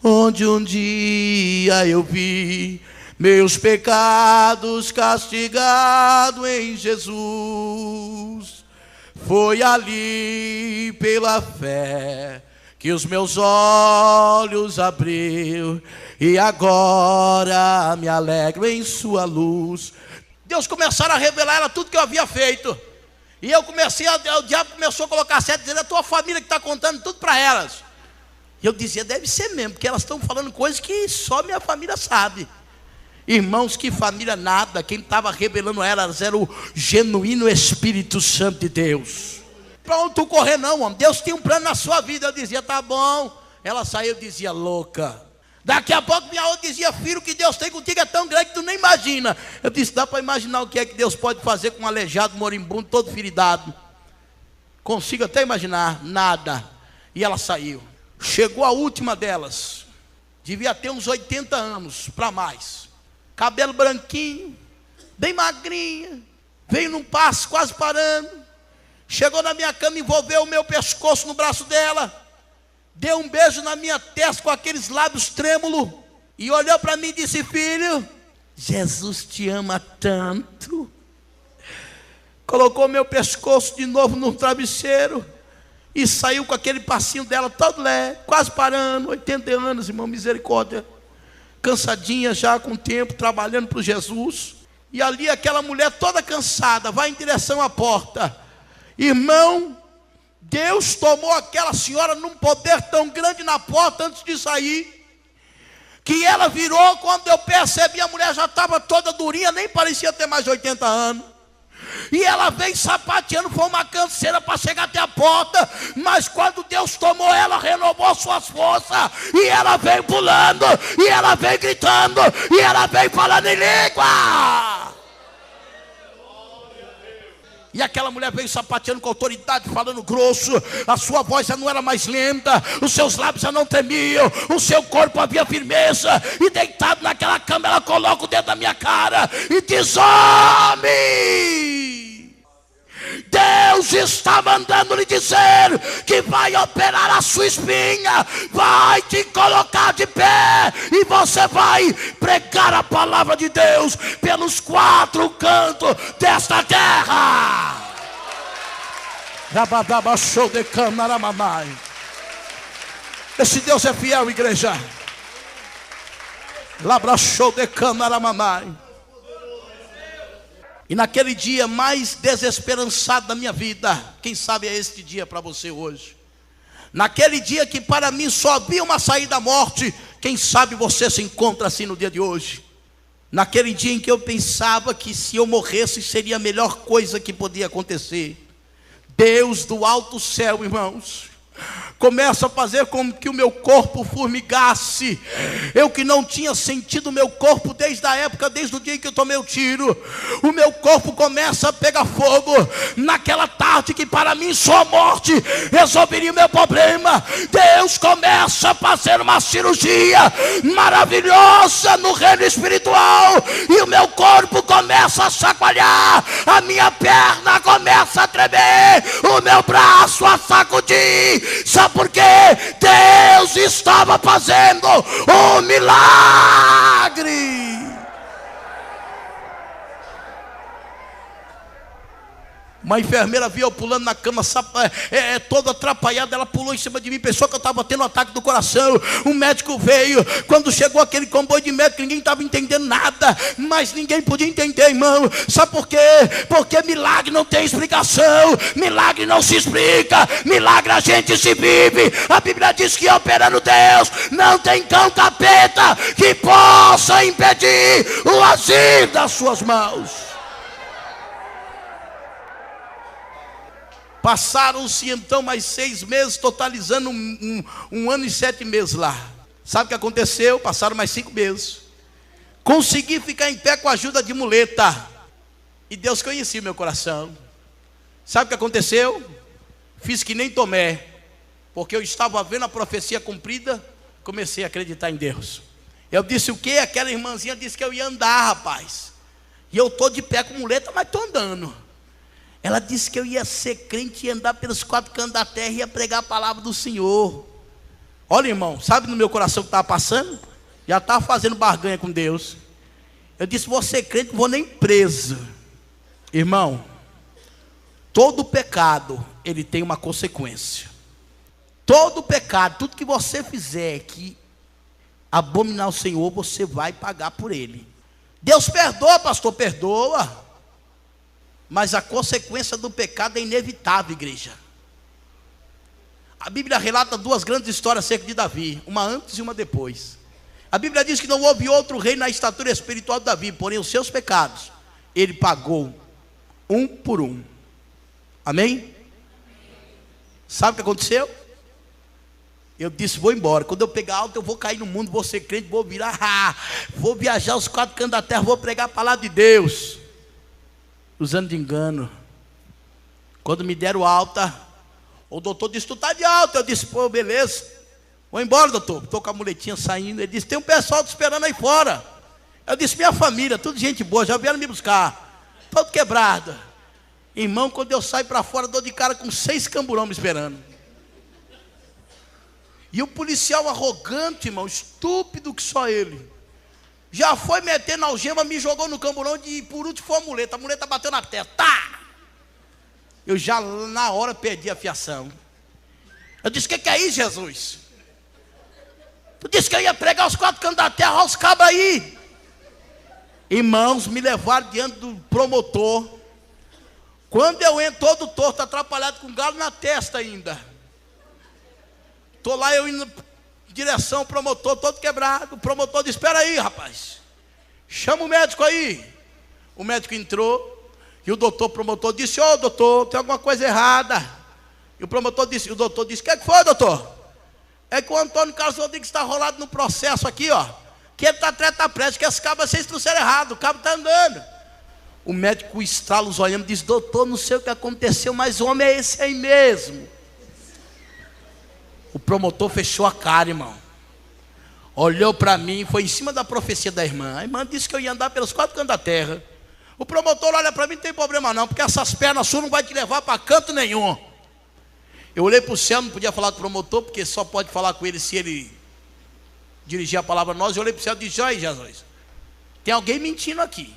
onde um dia eu vi meus pecados castigados em Jesus. Foi ali pela fé que os meus olhos abriu, e agora me alegro em sua luz. Deus começaram a revelar ela tudo que eu havia feito. E eu comecei, o diabo começou a colocar certo, dizendo: é a tua família que está contando tudo para elas. E eu dizia, deve ser mesmo, porque elas estão falando coisas que só minha família sabe. Irmãos, que família nada. Quem estava revelando elas era o genuíno Espírito Santo de Deus. Para onde tu correr não, homem? Deus tem um plano na sua vida. Eu dizia, tá bom. Ela saiu e dizia, louca. Daqui a pouco minha outra dizia, filho, o que Deus tem contigo é tão grande que tu nem imagina. Eu disse, dá para imaginar o que é que Deus pode fazer com um aleijado, moribundo, todo feridado. Consigo até imaginar, nada. E ela saiu. Chegou a última delas, devia ter uns 80 anos para mais, cabelo branquinho, bem magrinha, veio num passo quase parando, chegou na minha cama, envolveu o meu pescoço no braço dela, deu um beijo na minha testa com aqueles lábios trêmulos, e olhou para mim e disse, filho, Jesus te ama tanto. Colocou meu pescoço de novo no travesseiro, e saiu com aquele passinho dela todo leve, quase parando, 80 anos, irmão, misericórdia. Cansadinha já com o tempo, trabalhando para Jesus. E ali aquela mulher toda cansada, vai em direção à porta. Irmão, Deus tomou aquela senhora num poder tão grande na porta antes de sair, que ela virou, quando eu percebi, a mulher já estava toda durinha, nem parecia ter mais de 80 anos. E ela veio sapateando, foi uma canseira para chegar até a porta, mas quando Deus tomou ela, renovou suas forças, e ela veio pulando, e ela veio gritando, e ela veio falando em língua. E aquela mulher veio sapateando com autoridade, falando grosso, a sua voz já não era mais lenta, os seus lábios já não tremiam, o seu corpo havia firmeza, e deitado naquela cama, ela coloca o dedo na minha cara, e diz, homem, Deus está mandando lhe dizer, que vai operar a sua espinha, vai te colocar de pé, e você vai pregar a palavra de Deus, pelos 4 cantos desta terra. Esse Deus é fiel, igreja. E naquele dia mais desesperançado da minha vida, quem sabe é este dia para você hoje. Naquele dia que para mim só havia uma saída da morte, quem sabe você se encontra assim no dia de hoje. Naquele dia em que eu pensava que se eu morresse seria a melhor coisa que podia acontecer. Deus do alto céu, irmãos, começa a fazer com que o meu corpo formigasse. Eu que não tinha sentido o meu corpo desde o dia em que eu tomei o tiro, o meu corpo começa a pegar fogo. Naquela tarde que para mim só a morte resolveria o meu problema, Deus começa a fazer uma cirurgia maravilhosa no reino espiritual, e o meu corpo começa a chacoalhar, a minha perna começa a tremer, o meu braço a sacudir. Sabe por quê? Deus estava fazendo um milagre. Uma enfermeira viu eu pulando na cama, toda atrapalhada. Ela pulou em cima de mim, pensou que eu estava tendo um ataque do coração. Um médico veio. Quando chegou aquele comboio de médico, ninguém estava entendendo nada, mas ninguém podia entender, irmão. Sabe por quê? Porque milagre não tem explicação, milagre não se explica, milagre a gente se vive. A Bíblia diz que operando Deus, não tem cão capeta que possa impedir o agir das suas mãos. Passaram-se então mais 6 meses, totalizando um ano e 7 meses lá. Sabe o que aconteceu? Passaram mais 5 meses. Consegui ficar em pé com a ajuda de muleta. E Deus conhecia o meu coração. Sabe o que aconteceu? Fiz que nem Tomé, porque eu estava vendo a profecia cumprida, comecei a acreditar em Deus. Eu disse o quê? Aquela irmãzinha disse que eu ia andar, rapaz. E eu estou de pé com muleta, mas estou andando. Ela disse que eu ia ser crente e andar pelos 4 cantos da terra e ia pregar a palavra do Senhor. Olha, irmão, sabe no meu coração o que estava passando? Já estava fazendo barganha com Deus. Eu disse, vou ser crente, não vou nem preso. Irmão, todo pecado, ele tem uma consequência. Todo pecado, tudo que você fizer que abominar o Senhor, você vai pagar por ele. Deus perdoa, pastor, perdoa. Mas a consequência do pecado é inevitável, igreja. Bíblia relata duas grandes histórias acerca de Davi, uma antes e uma depois. A Bíblia diz que não houve outro rei na estatura espiritual de Davi, porém os seus pecados ele pagou um por um. Amém? Sabe o que aconteceu? Eu disse, vou embora. Quando eu pegar alto, eu vou cair no mundo, vou ser crente, vou virar, vou viajar os 4 cantos da terra, vou pregar a palavra de Deus. Usando de engano. Quando me deram alta, o doutor disse, tu está de alta. Eu disse, pô, beleza. Vou embora, doutor. Estou com a muletinha saindo. Ele disse, tem um pessoal te esperando aí fora. Eu disse, minha família, tudo gente boa, já vieram me buscar. Todo quebrado. Irmão, quando eu saio para fora, dou de cara com 6 camburão me esperando. E o policial arrogante, irmão, estúpido que só ele, já foi metendo algema, me jogou no camburão e por último foi a muleta bateu na testa, tá! Eu já na hora perdi a fiação. Eu disse, o que é isso, Jesus? Tu disse que eu ia pregar os 4 cantos da terra, olha os cabos aí. Irmãos, me levaram diante do promotor. Quando eu entro todo torto, atrapalhado, com galo na testa ainda. Estou lá, eu indo em direção ao promotor, todo quebrado. O promotor disse, espera aí, rapaz. Chama o médico aí. O médico entrou. E o promotor disse, ô doutor, tem alguma coisa errada. E o doutor disse, o que foi, doutor? É que o Antônio Carlos Rodrigues está rolado no processo aqui, ó. Que ele está preso, que esse cabo vocês trouxeram errado, o cabo está andando. O médico estrala os olhos e diz, doutor, não sei o que aconteceu, mas o homem é esse aí mesmo. O promotor fechou a cara, irmão. Olhou para mim, foi em cima da profecia da irmã. A irmã disse que eu ia andar pelos 4 cantos da terra. O promotor olha para mim, não tem problema não, porque essas pernas suas não vai te levar para canto nenhum. Eu olhei para o céu, não podia falar com o promotor, porque só pode falar com ele se ele dirigir a palavra a nós. Eu olhei para o céu e disse, olha aí, Jesus, tem alguém mentindo aqui.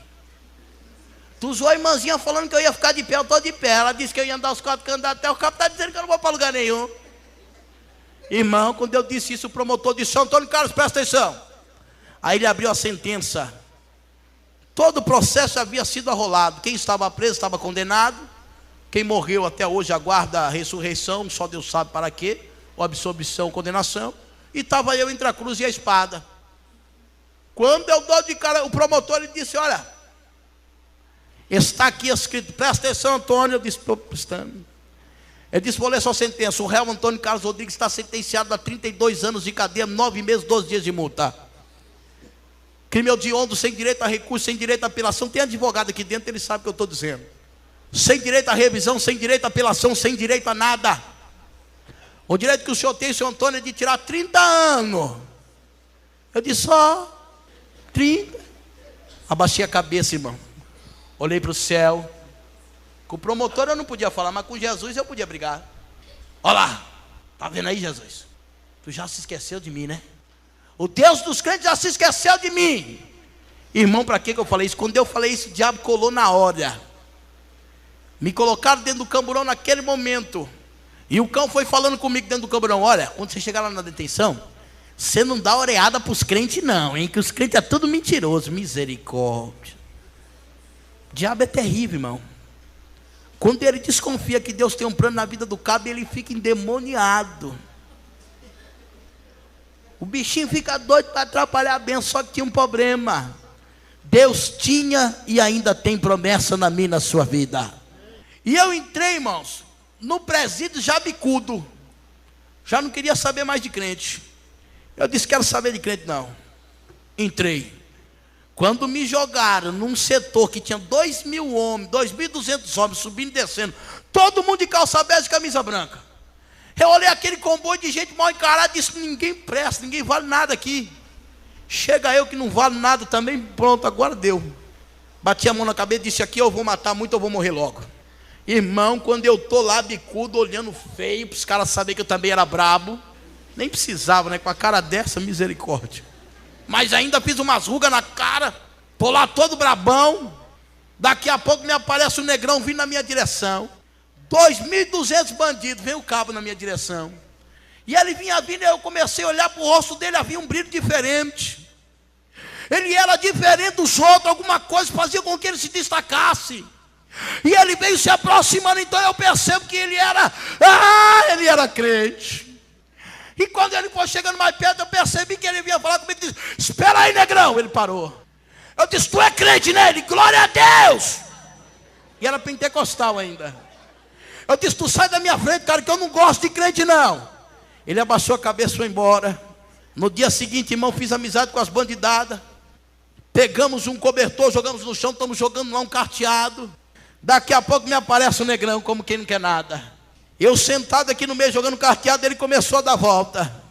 Tu usou a irmãzinha falando que eu ia ficar de pé, eu estou de pé. Ela disse que eu ia andar os 4 cantos da terra, o cabo está dizendo que eu não vou para lugar nenhum. Irmão, quando eu disse isso, o promotor disse, Antônio Carlos, presta atenção. Aí ele abriu a sentença. Todo o processo havia sido arrolado. Quem estava preso estava condenado. Quem morreu até hoje aguarda a ressurreição, só Deus sabe para quê, ou absolvição, condenação. E estava eu entre a cruz e a espada. Quando eu dou de cara, o promotor ele disse, olha, está aqui escrito, presta atenção, Antônio. Eu disse, estou prestando. Ele disse, vou ler sua sentença. O réu Antônio Carlos Rodrigues está sentenciado a 32 anos de cadeia, 9 meses, 12 dias de multa. Crime hediondo, sem direito a recurso, sem direito a apelação. Tem advogado aqui dentro, ele sabe o que eu estou dizendo. Sem direito a revisão, sem direito a apelação, sem direito a nada. O direito que o senhor tem, senhor Antônio, é de tirar 30 anos. Eu disse, só 30. Abaixei a cabeça, irmão. Olhei para o céu. Com o promotor eu não podia falar, mas com Jesus eu podia brigar. Olha lá, está vendo aí, Jesus? Tu já se esqueceu de mim, né? O Deus dos crentes já se esqueceu de mim. Irmão, para que eu falei isso? Quando eu falei isso, o diabo colou na hora. Me colocaram dentro do camburão naquele momento. E o cão foi falando comigo dentro do camburão, olha, quando você chegar lá na detenção, você não dá oreada para os crentes não, hein? Que os crentes é tudo mentiroso. Misericórdia. O diabo é terrível, irmão. Quando ele desconfia que Deus tem um plano na vida do cabo, ele fica endemoniado. O bichinho fica doido para atrapalhar a bênção, só que tinha um problema. Deus tinha e ainda tem promessa na minha e na sua vida. E eu entrei, irmãos, no presídio já bicudo. Já não queria saber mais de crente. Eu disse, quero saber de crente não. Entrei. Quando me jogaram num setor que tinha 2.000 homens, 2.200 homens subindo e descendo, todo mundo de calça bege e camisa branca. Eu olhei aquele comboio de gente mal encarada e disse, ninguém presta, ninguém vale nada aqui. Chega eu que não vale nada também, pronto, agora deu. Bati a mão na cabeça e disse, aqui eu vou matar muito, eu vou morrer logo. Irmão, quando eu estou lá bicudo, olhando feio, para os caras saberem que eu também era brabo, nem precisava, né, com a cara dessa, misericórdia. Mas ainda fiz umas rugas na cara, tô lá todo brabão. Daqui a pouco me aparece um negrão vindo na minha direção. 2.200 bandidos, veio o cabo na minha direção. E ele vinha vindo e eu comecei a olhar para o rosto dele, havia um brilho diferente. Ele era diferente dos outros, alguma coisa fazia com que ele se destacasse. E ele veio se aproximando, então eu percebo que ele era crente. E quando ele foi chegando mais perto, eu percebi que ele vinha falar comigo e disse: espera aí, negrão. Ele parou. Eu disse: tu é crente, né? Ele: glória a Deus. E era pentecostal ainda. Eu disse: tu sai da minha frente, cara, que eu não gosto de crente não. Ele abaixou a cabeça e foi embora. No dia seguinte, irmão, fiz amizade com as bandidadas. Pegamos um cobertor, jogamos no chão, estamos jogando lá um carteado. Daqui a pouco me aparece o negrão, como quem não quer nada. Eu sentado aqui no meio jogando carteado, ele começou a dar volta.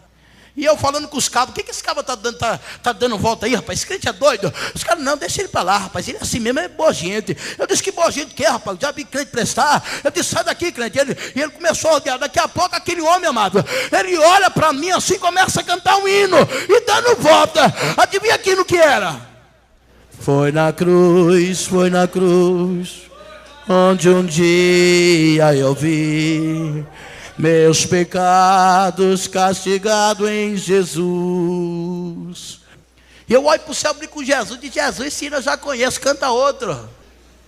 E eu falando com os cabos: o que esse cabo tá dando volta aí, rapaz? Esse crente é doido. Os caras: não, deixa ele para lá, rapaz. Ele é assim mesmo, é boa gente. Eu disse: que boa gente que é, rapaz? Eu já vi crente prestar. Eu disse: sai daqui, crente. E ele começou a rodear. Daqui a pouco aquele homem, amado, ele olha para mim assim, começa a cantar um hino e dando volta. Adivinha aqui no que era? Foi na cruz, onde um dia eu vi meus pecados castigados em Jesus. E eu olho para o céu, brinco com Jesus, de Jesus, esse hino eu já conheço, canta outro.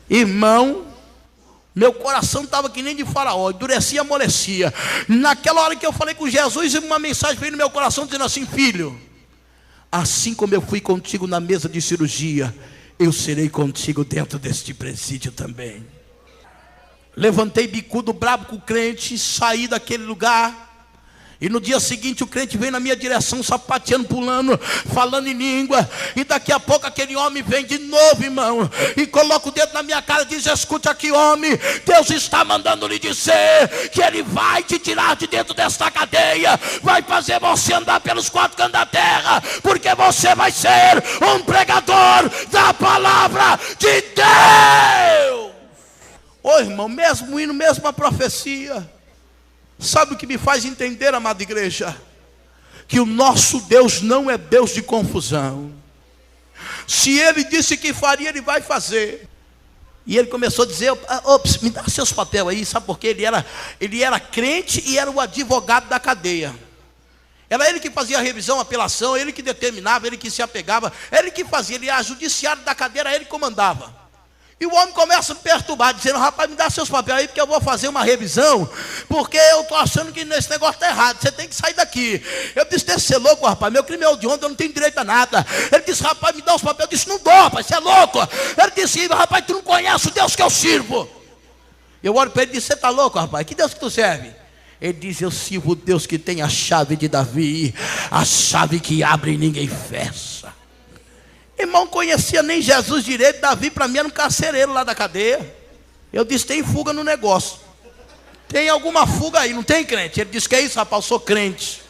Irmão, meu coração estava que nem de Faraó, endurecia, amolecia. Naquela hora que eu falei com Jesus, uma mensagem veio no meu coração dizendo assim: filho, assim como eu fui contigo na mesa de cirurgia, eu serei contigo dentro deste presídio também. Levantei bicudo, brabo com o crente, saí daquele lugar. E no dia seguinte o crente vem na minha direção, sapateando, pulando, falando em língua. E daqui a pouco aquele homem vem de novo, irmão, e coloca o dedo na minha cara e diz: escute aqui, homem, Deus está mandando lhe dizer que Ele vai te tirar de dentro desta cadeia, vai fazer você andar pelos quatro cantos da terra, porque você vai ser um pregador da palavra de Deus. Ô irmão, mesmo hino, mesma profecia. Sabe o que me faz entender, amada igreja? Que o nosso Deus não é Deus de confusão. Se Ele disse que faria, Ele vai fazer. E ele começou a dizer: ops, me dá seus papéis aí. Sabe por quê? Ele era crente e era o advogado da cadeia. Era ele que fazia a revisão, a apelação, ele que determinava, ele que se apegava, ele que fazia, ele era judiciário da cadeia, era ele que comandava. E o homem começa a me perturbar, dizendo: rapaz, me dá seus papéis aí, porque eu vou fazer uma revisão, porque eu estou achando que esse negócio está errado, você tem que sair daqui. Eu disse: deixa de ser louco, rapaz, meu crime é o de ontem, eu não tenho direito a nada. Ele disse: rapaz, me dá os papéis. Eu disse: não dou, rapaz, você é louco. Ele disse: rapaz, tu não conhece o Deus que eu sirvo. Eu olho para ele e disse: você está louco, rapaz? Que Deus que tu serve? Ele diz: eu sirvo o Deus que tem a chave de Davi, a chave que abre e ninguém fecha. Irmão, conhecia nem Jesus direito. Davi para mim era um carcereiro lá da cadeia. Eu disse: tem fuga no negócio. Tem alguma fuga aí, não tem, crente? Ele disse: que é isso, rapaz? Eu sou crente.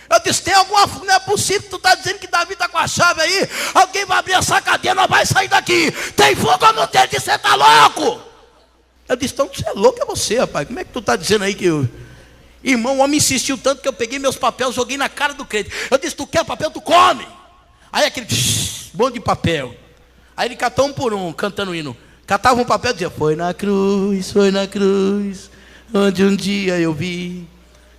Eu disse: tem alguma fuga? Não é possível, tu está dizendo que Davi está com a chave aí. Alguém vai abrir essa cadeia, nós vai sair daqui. Tem fuga ou não tem? Ele disse: você está louco? Eu disse: então você é louco, é você, rapaz. Como é que tu está dizendo aí que eu... Irmão, o homem insistiu tanto que eu peguei meus papéis, joguei na cara do crente. Eu disse: tu quer papel, tu come. Aí aquele monte de papel. Aí ele catou um por um, cantando o hino. Catava um papel e dizia: foi na cruz, onde um dia eu vi.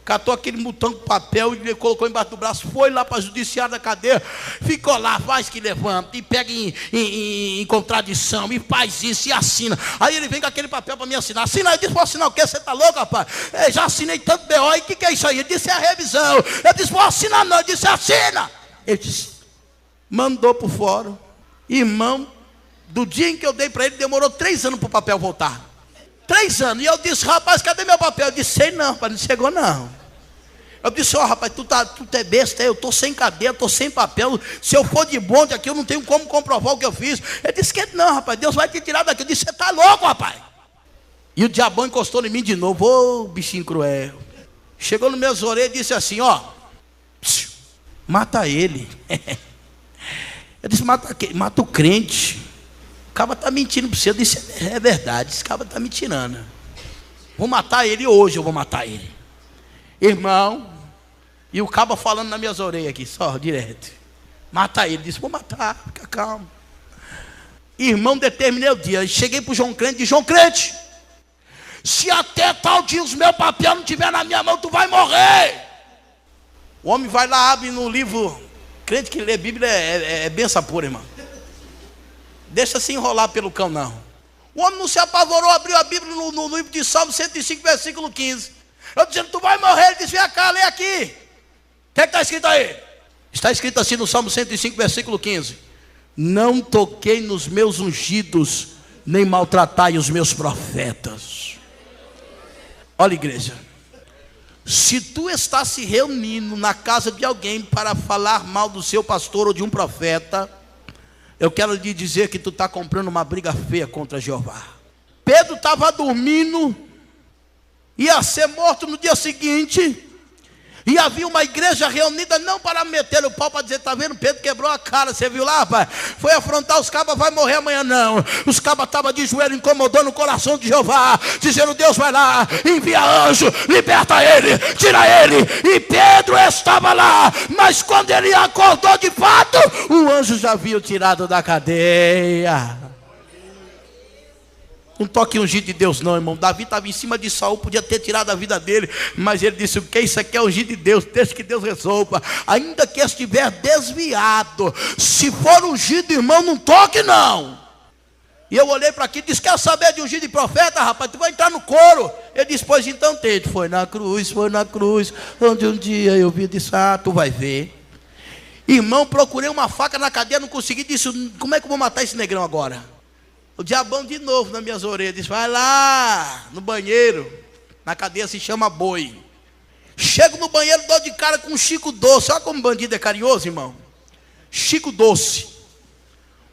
Catou aquele mutão de papel e colocou embaixo do braço. Foi lá para o judiciário da cadeia. Ficou lá, faz que levanta. E pega em contradição. E faz isso e assina. Aí ele vem com aquele papel para me assinar. Assina. Eu disse: vou assinar o quê? Você está louco, rapaz? Eu já assinei tanto BO. E o que é isso aí? Ele disse: é a revisão. Eu disse: vou assinar não. Ele disse: assina. Ele disse: mandou por fora. Irmão, do dia em que eu dei para ele, demorou 3 anos para o papel voltar. 3 anos. E eu disse: rapaz, cadê meu papel? Eu disse: sei não, rapaz, não chegou não. Eu disse: ó, rapaz, tu é besta, eu estou sem cadeia, estou sem papel. Se eu for de bonde aqui, eu não tenho como comprovar o que eu fiz. Ele disse: que não, rapaz, Deus vai te tirar daqui. Eu disse: você está louco, rapaz. E o diabão encostou em mim de novo. Ô, bichinho cruel. Chegou nos meus orelhas e disse assim: ó, mata ele. Eu disse: mata o crente. O cara está mentindo para você. Eu disse: é verdade, esse cara está me tirando. Vou matar ele hoje, eu vou matar ele. Irmão, e o cabo falando nas minhas orelhas aqui, só direto: mata ele. Disse: vou matar, fica calmo. Irmão, determinei o dia. Cheguei para o João Crente e disse: João Crente, se até tal dia os meus papéis não estiver na minha mão, tu vai morrer. O homem vai lá, abre no livro. Crente que lê Bíblia é benção pura, irmão. Deixa se enrolar pelo cão, não. O homem não se apavorou, abriu a Bíblia no livro de Salmo 105, versículo 15. Eu dizendo, tu vai morrer. Ele disse, vem cá, lê aqui. O que está escrito aí? Está escrito assim no Salmo 105, versículo 15. Não toquei nos meus ungidos, nem maltratai os meus profetas. Olha, igreja, se tu está se reunindo na casa de alguém para falar mal do seu pastor ou de um profeta, eu quero lhe dizer que tu está comprando uma briga feia contra Jeová. Pedro estava dormindo, ia ser morto no dia seguinte, e havia uma igreja reunida não para meter o pau, para dizer, está vendo, Pedro quebrou a cara, você viu lá, rapaz? Foi afrontar os cabas, vai morrer amanhã. Não, os cabas estavam de joelho incomodando o coração de Jeová, dizendo, Deus vai lá, envia anjo, liberta ele, tira ele. E Pedro estava lá, mas quando ele acordou de fato, o anjo já havia tirado da cadeia. Um toque ungido de Deus não, irmão. Davi estava em cima de Saul, podia ter tirado a vida dele, mas ele disse, o que isso aqui é ungido de Deus, deixa que Deus resolva, ainda que estiver desviado, se for ungido, irmão, não toque não. E eu olhei para aqui e disse, quer saber de ungido de profeta, rapaz, tu vai entrar no coro. Ele disse, pois então tente. Foi na cruz, onde um dia eu vi, disse, tu vai ver. Irmão, procurei uma faca na cadeia, não consegui, disse, como é que eu vou matar esse negrão agora? O diabão de novo nas minhas orelhas, disse, vai lá no banheiro, na cadeia se chama boi. Chego no banheiro, dou de cara com um Chico Doce. Olha como bandido é carinhoso, irmão. Chico Doce.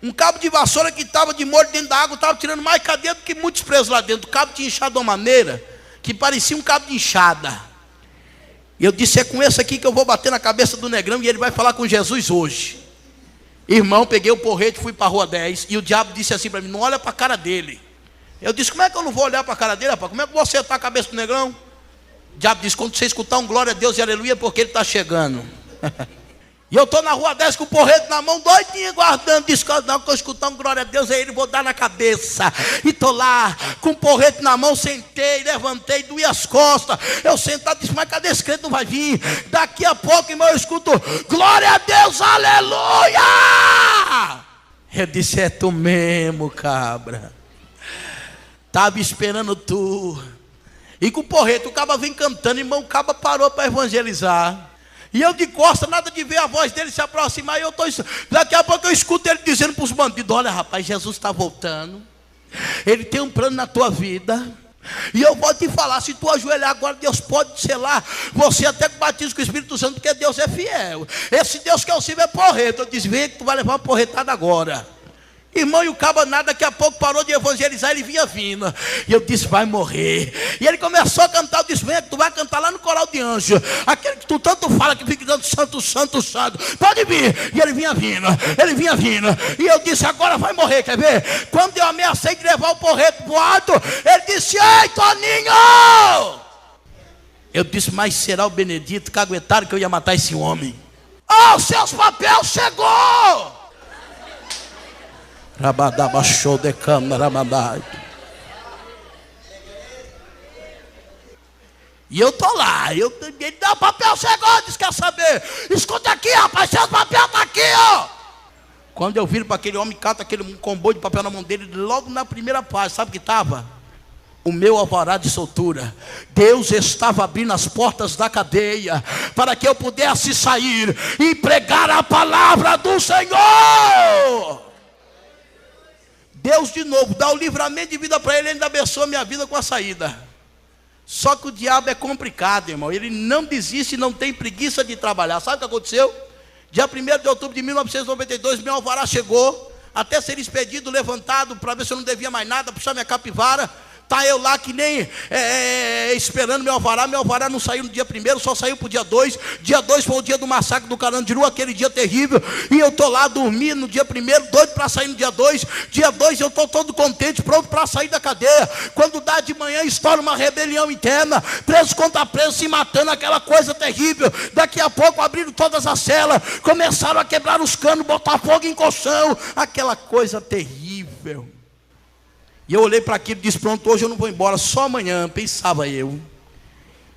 Um cabo de vassoura que estava de molho dentro da água, estava tirando mais cadeia do que muitos presos lá dentro. O cabo tinha inchado de uma maneira que parecia um cabo de enxada. E eu disse, é com esse aqui que eu vou bater na cabeça do negrão e ele vai falar com Jesus hoje. Irmão, peguei o porrete, fui para a rua 10. E o diabo disse assim para mim, não olha para a cara dele. Eu disse, como é que eu não vou olhar para a cara dele, rapaz? Como é que eu vou acertar a cabeça do negrão? O diabo disse, quando você escutar um glória a Deus e aleluia, porque ele está chegando. E eu estou na rua 10 com o porrete na mão, doidinho, guardando. Disse, não, que eu escutar um glória a Deus, aí ele vou dar na cabeça. E estou lá, com o porrete na mão, sentei, levantei, doía as costas. Eu sentado, disse, mas cadê esse crente, não vai vir? Daqui a pouco, irmão, eu escuto, glória a Deus, aleluia! Eu disse, é tu mesmo, cabra. Estava esperando tu. E com o porrete, o cabra vem cantando, irmão, o cabra parou para evangelizar. E eu de costa, nada de ver a voz dele se aproximar. E eu estou. Daqui a pouco eu escuto ele dizendo para os bandidos: olha, rapaz, Jesus está voltando. Ele tem um plano na tua vida. E eu vou te falar: se tu ajoelhar agora, Deus pode selar você até com o batismo com o Espírito Santo, porque Deus é fiel. Esse Deus que eu sirvo é porreta. Eu disse: vem que tu vai levar uma porretada agora. Irmão, e o cabo nada, daqui a pouco parou de evangelizar, ele vinha vindo. E eu disse: vai morrer. E ele começou a cantar. Eu disse: vem, que tu vai cantar lá no coral de anjo, aquele que tu tanto fala, que fica dando santo, santo, santo. Pode vir. E ele vinha vindo, ele vinha vindo. E eu disse: agora vai morrer, quer ver? Quando eu ameacei de levar o porreto pro alto, ele disse: ei, Toninho! Eu disse: mas será o Benedito que aguentaram que eu ia matar esse homem? Oh, seus papéis chegou! Rabadaba show de câmara, mandai. E eu tô lá, ele dá o papel, chegou, disse: quer saber? Escuta aqui, rapaz, seus papel tá aqui, ó. Quando eu viro para aquele homem, cato aquele comboio de papel na mão dele, logo na primeira página, sabe o que estava? O meu alvará de soltura. Deus estava abrindo as portas da cadeia para que eu pudesse sair e pregar a palavra do Senhor. Deus de novo dá o livramento de vida para ele, ainda abençoa a minha vida com a saída. Só que o diabo é complicado, irmão. Ele não desiste, não tem preguiça de trabalhar. Sabe o que aconteceu? Dia 1º de outubro de 1992, meu alvará chegou, até ser expedido, levantado, para ver se eu não devia mais nada, puxar minha capivara. Tá eu lá que nem esperando meu alvará não saiu no dia 1º, só saiu pro dia 2. Dia 2 foi o dia do massacre do Carandiru, aquele dia terrível. E eu tô lá dormindo no dia 1º, doido para sair no dia 2. Dia 2 eu tô todo contente, pronto para sair da cadeia. Quando dá de manhã, estoura uma rebelião interna, presos contra presos, se matando, aquela coisa terrível. Daqui a pouco abriram todas as celas, começaram a quebrar os canos, botar fogo em colchão, aquela coisa terrível. E eu olhei para aquilo e disse: pronto, hoje eu não vou embora, só amanhã, pensava eu.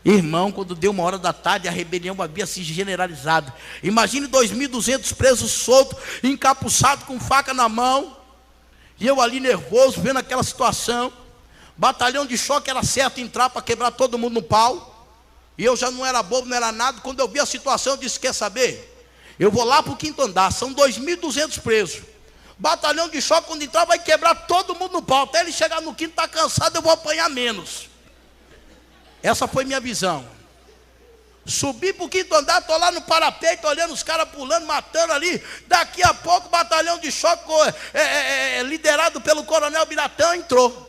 Irmão, quando deu 1h da tarde, a rebelião havia se generalizado. Imagine 2.200 presos soltos, encapuçados com faca na mão. E eu ali nervoso, vendo aquela situação. Batalhão de choque era certo entrar para quebrar todo mundo no pau. E eu já não era bobo, não era nada. Quando eu vi a situação, eu disse: quer saber? Eu vou lá para o 5º andar, são 2.200 presos. Batalhão de choque, quando entrar, vai quebrar todo mundo no pau. Até ele chegar no 5º, está cansado, eu vou apanhar menos. Essa foi minha visão. Subi para o 5º andar, estou lá no parapeito, olhando os caras pulando, matando ali. Daqui a pouco, o batalhão de choque, liderado pelo coronel Biratã, entrou.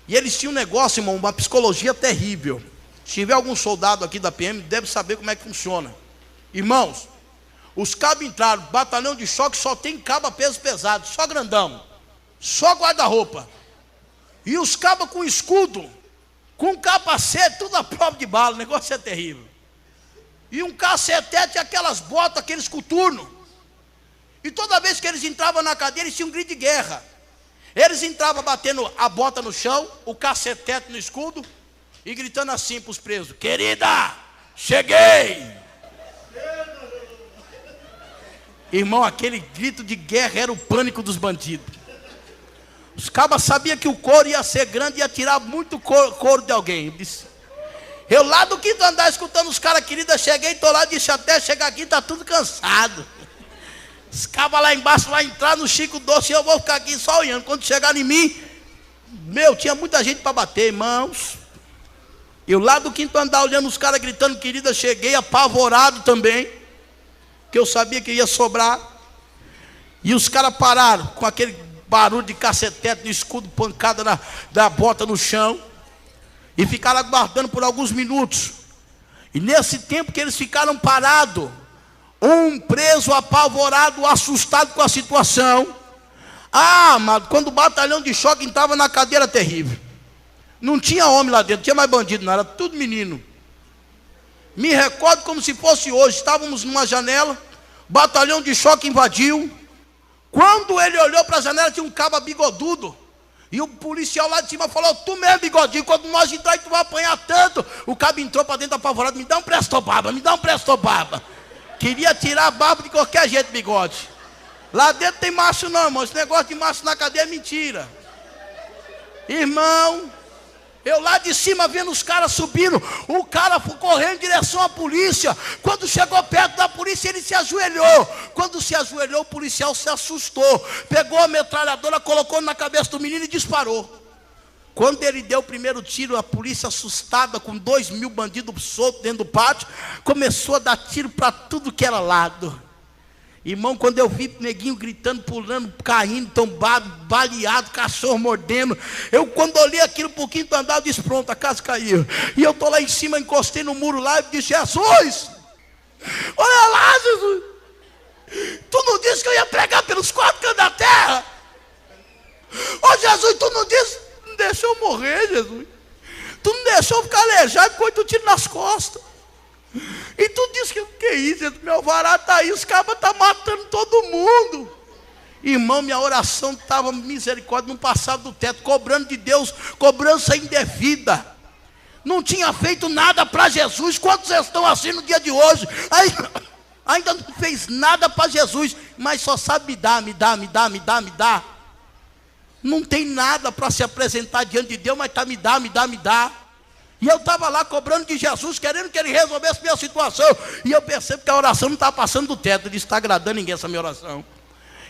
E eles tinham um negócio, irmão, uma psicologia terrível. Se tiver algum soldado aqui da PM, deve saber como é que funciona. Irmãos, os cabos entraram, batalhão de choque só tem cabo a peso pesado, só grandão, só guarda-roupa. E os cabos com escudo, com capacete, tudo à prova de bala, o negócio é terrível. E um cacetete, aquelas botas, aqueles coturnos. E toda vez que eles entravam na cadeia, eles tinham um grito de guerra. Eles entravam batendo a bota no chão, o cacetete no escudo, e gritando assim para os presos: querida, cheguei! Irmão, aquele grito de guerra era o pânico dos bandidos. Os cabas sabiam que o couro ia ser grande e ia tirar muito couro de alguém. Eu lá do 5º andar escutando os caras: querida, cheguei, estou lá, disse: até chegar aqui está tudo cansado. Os cabas lá embaixo vai entrar no Chico Doce e eu vou ficar aqui só olhando. Quando chegar em mim, tinha muita gente para bater, irmãos. Eu lá do 5º andar olhando os caras gritando: querida, cheguei, apavorado também, que eu sabia que ia sobrar. E os caras pararam com aquele barulho de cacetete no escudo, pancada da bota no chão, e ficaram aguardando por alguns minutos. E nesse tempo que eles ficaram parados, um preso apavorado, assustado com a situação. Amado, quando o batalhão de choque entrava na cadeira, terrível. Não tinha homem lá dentro, não tinha mais bandido, não, era tudo menino. Me recordo como se fosse hoje. Estávamos numa janela, batalhão de choque invadiu. Quando ele olhou para a janela, tinha um cabo bigodudo. E o policial lá de cima falou: tu mesmo, bigodinho, quando nós entrarmos, tu vai apanhar tanto. O cabo entrou para dentro apavorado: me dá um presto-barba, me dá um presto-barba. Queria tirar a barba de qualquer jeito, bigode. Lá dentro tem macho não, irmão. Esse negócio de macho na cadeia é mentira. Irmão, eu lá de cima vendo os caras subindo, o cara foi correndo em direção à polícia. Quando chegou perto da polícia, ele se ajoelhou. Quando se ajoelhou, o policial se assustou, pegou a metralhadora, colocou na cabeça do menino e disparou. Quando ele deu o primeiro tiro, a polícia, assustada, com 2.000 bandidos soltos dentro do pátio, começou a dar tiro para tudo que era lado. Irmão, quando eu vi neguinho gritando, pulando, caindo, tombado, baleado, cachorro mordendo, eu quando olhei aquilo por 5º andar, eu disse: pronto, a casa caiu. E eu estou lá em cima, encostei no muro lá e disse: Jesus, olha lá, Jesus, tu não disse que eu ia pregar pelos 4 cantos da terra? Ô Jesus, tu não disse, não deixou eu morrer, Jesus. Tu não deixou eu ficar aleijado com 8 tiros nas costas. E tu disse que é isso? Meu alvará está aí, os cabas estão matando todo mundo. Irmão, minha oração estava, misericórdia, não passava do teto, cobrando de Deus, cobrança indevida. Não tinha feito nada para Jesus. Quantos estão assim no dia de hoje? Ainda não fez nada para Jesus, mas só sabe me dar, me dá, me dá, me dá, me dá. Não tem nada para se apresentar diante de Deus, mas está me dá, me dá, me dá. E eu estava lá cobrando de Jesus, querendo que Ele resolvesse minha situação. E eu percebo que a oração não está passando do teto. Ele está agradando ninguém essa minha oração.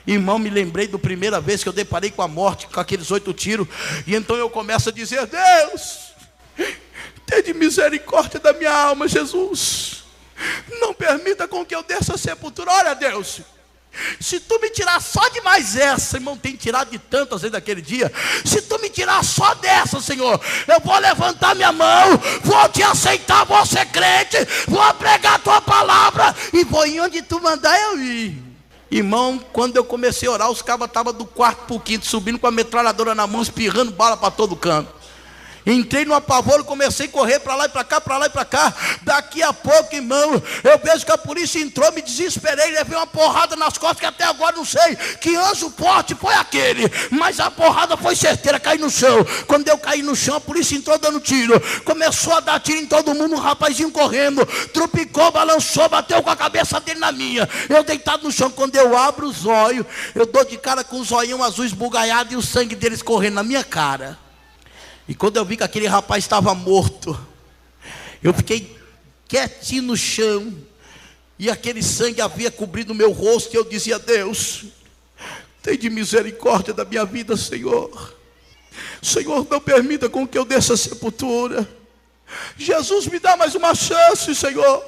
Irmão, me lembrei da primeira vez que eu deparei com a morte, com aqueles 8 tiros. E então eu começo a dizer: Deus, tenha misericórdia da minha alma, Jesus. Não permita com que eu desça a sepultura. Olha, Deus, se tu me tirar só de mais essa, irmão, tem tirado de tantas vezes daquele dia. Se tu me tirar só dessa, Senhor, eu vou levantar minha mão, vou te aceitar, vou ser crente, vou pregar a tua palavra e vou em onde tu mandar eu ir. Irmão, quando eu comecei a orar, os cabas estavam do 4º para o 5º, subindo com a metralhadora na mão, espirrando bala para todo canto. Entrei no apavoro, comecei a correr para lá e para cá, para lá e para cá. Daqui a pouco, irmão, eu vejo que a polícia entrou, me desesperei, levei uma porrada nas costas, que até agora não sei que anjo forte foi aquele, mas a porrada foi certeira, caí no chão. Quando eu caí no chão, a polícia entrou dando tiro, começou a dar tiro em todo mundo, um rapazinho correndo, trupicou, balançou, bateu com a cabeça dele na minha. Eu deitado no chão, quando eu abro os olhos, eu dou de cara com os olhinhos azuis esbugalhados e o sangue deles correndo na minha cara. E quando eu vi que aquele rapaz estava morto, eu fiquei quietinho no chão, e aquele sangue havia cobrido o meu rosto, e eu dizia: Deus, tem de misericórdia da minha vida, Senhor. Senhor, não permita com que eu desça a sepultura. Jesus, me dá mais uma chance, Senhor.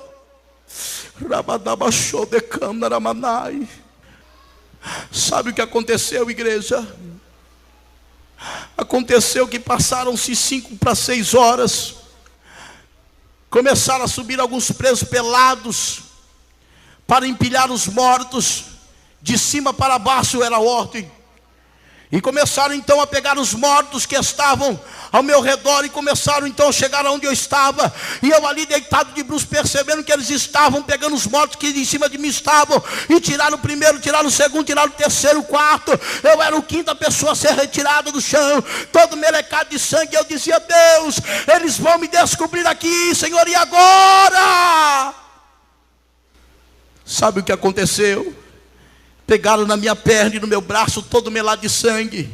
Sabe o que aconteceu, igreja? Aconteceu que passaram-se 5 para 6 horas. Começaram a subir alguns presos pelados para empilhar os mortos. De cima para baixo era a ordem. E começaram então a pegar os mortos que estavam ao meu redor, e começaram então a chegar onde eu estava, e eu ali deitado de bruços, percebendo que eles estavam pegando os mortos que em cima de mim estavam, e tiraram o primeiro, tiraram o segundo, tiraram o terceiro, o quarto. Eu era o quinta pessoa a ser retirada do chão, todo melecado de sangue. Eu dizia: Deus, eles vão me descobrir aqui, Senhor, e agora? Sabe o que aconteceu? Pegaram na minha perna e no meu braço, todo melado de sangue.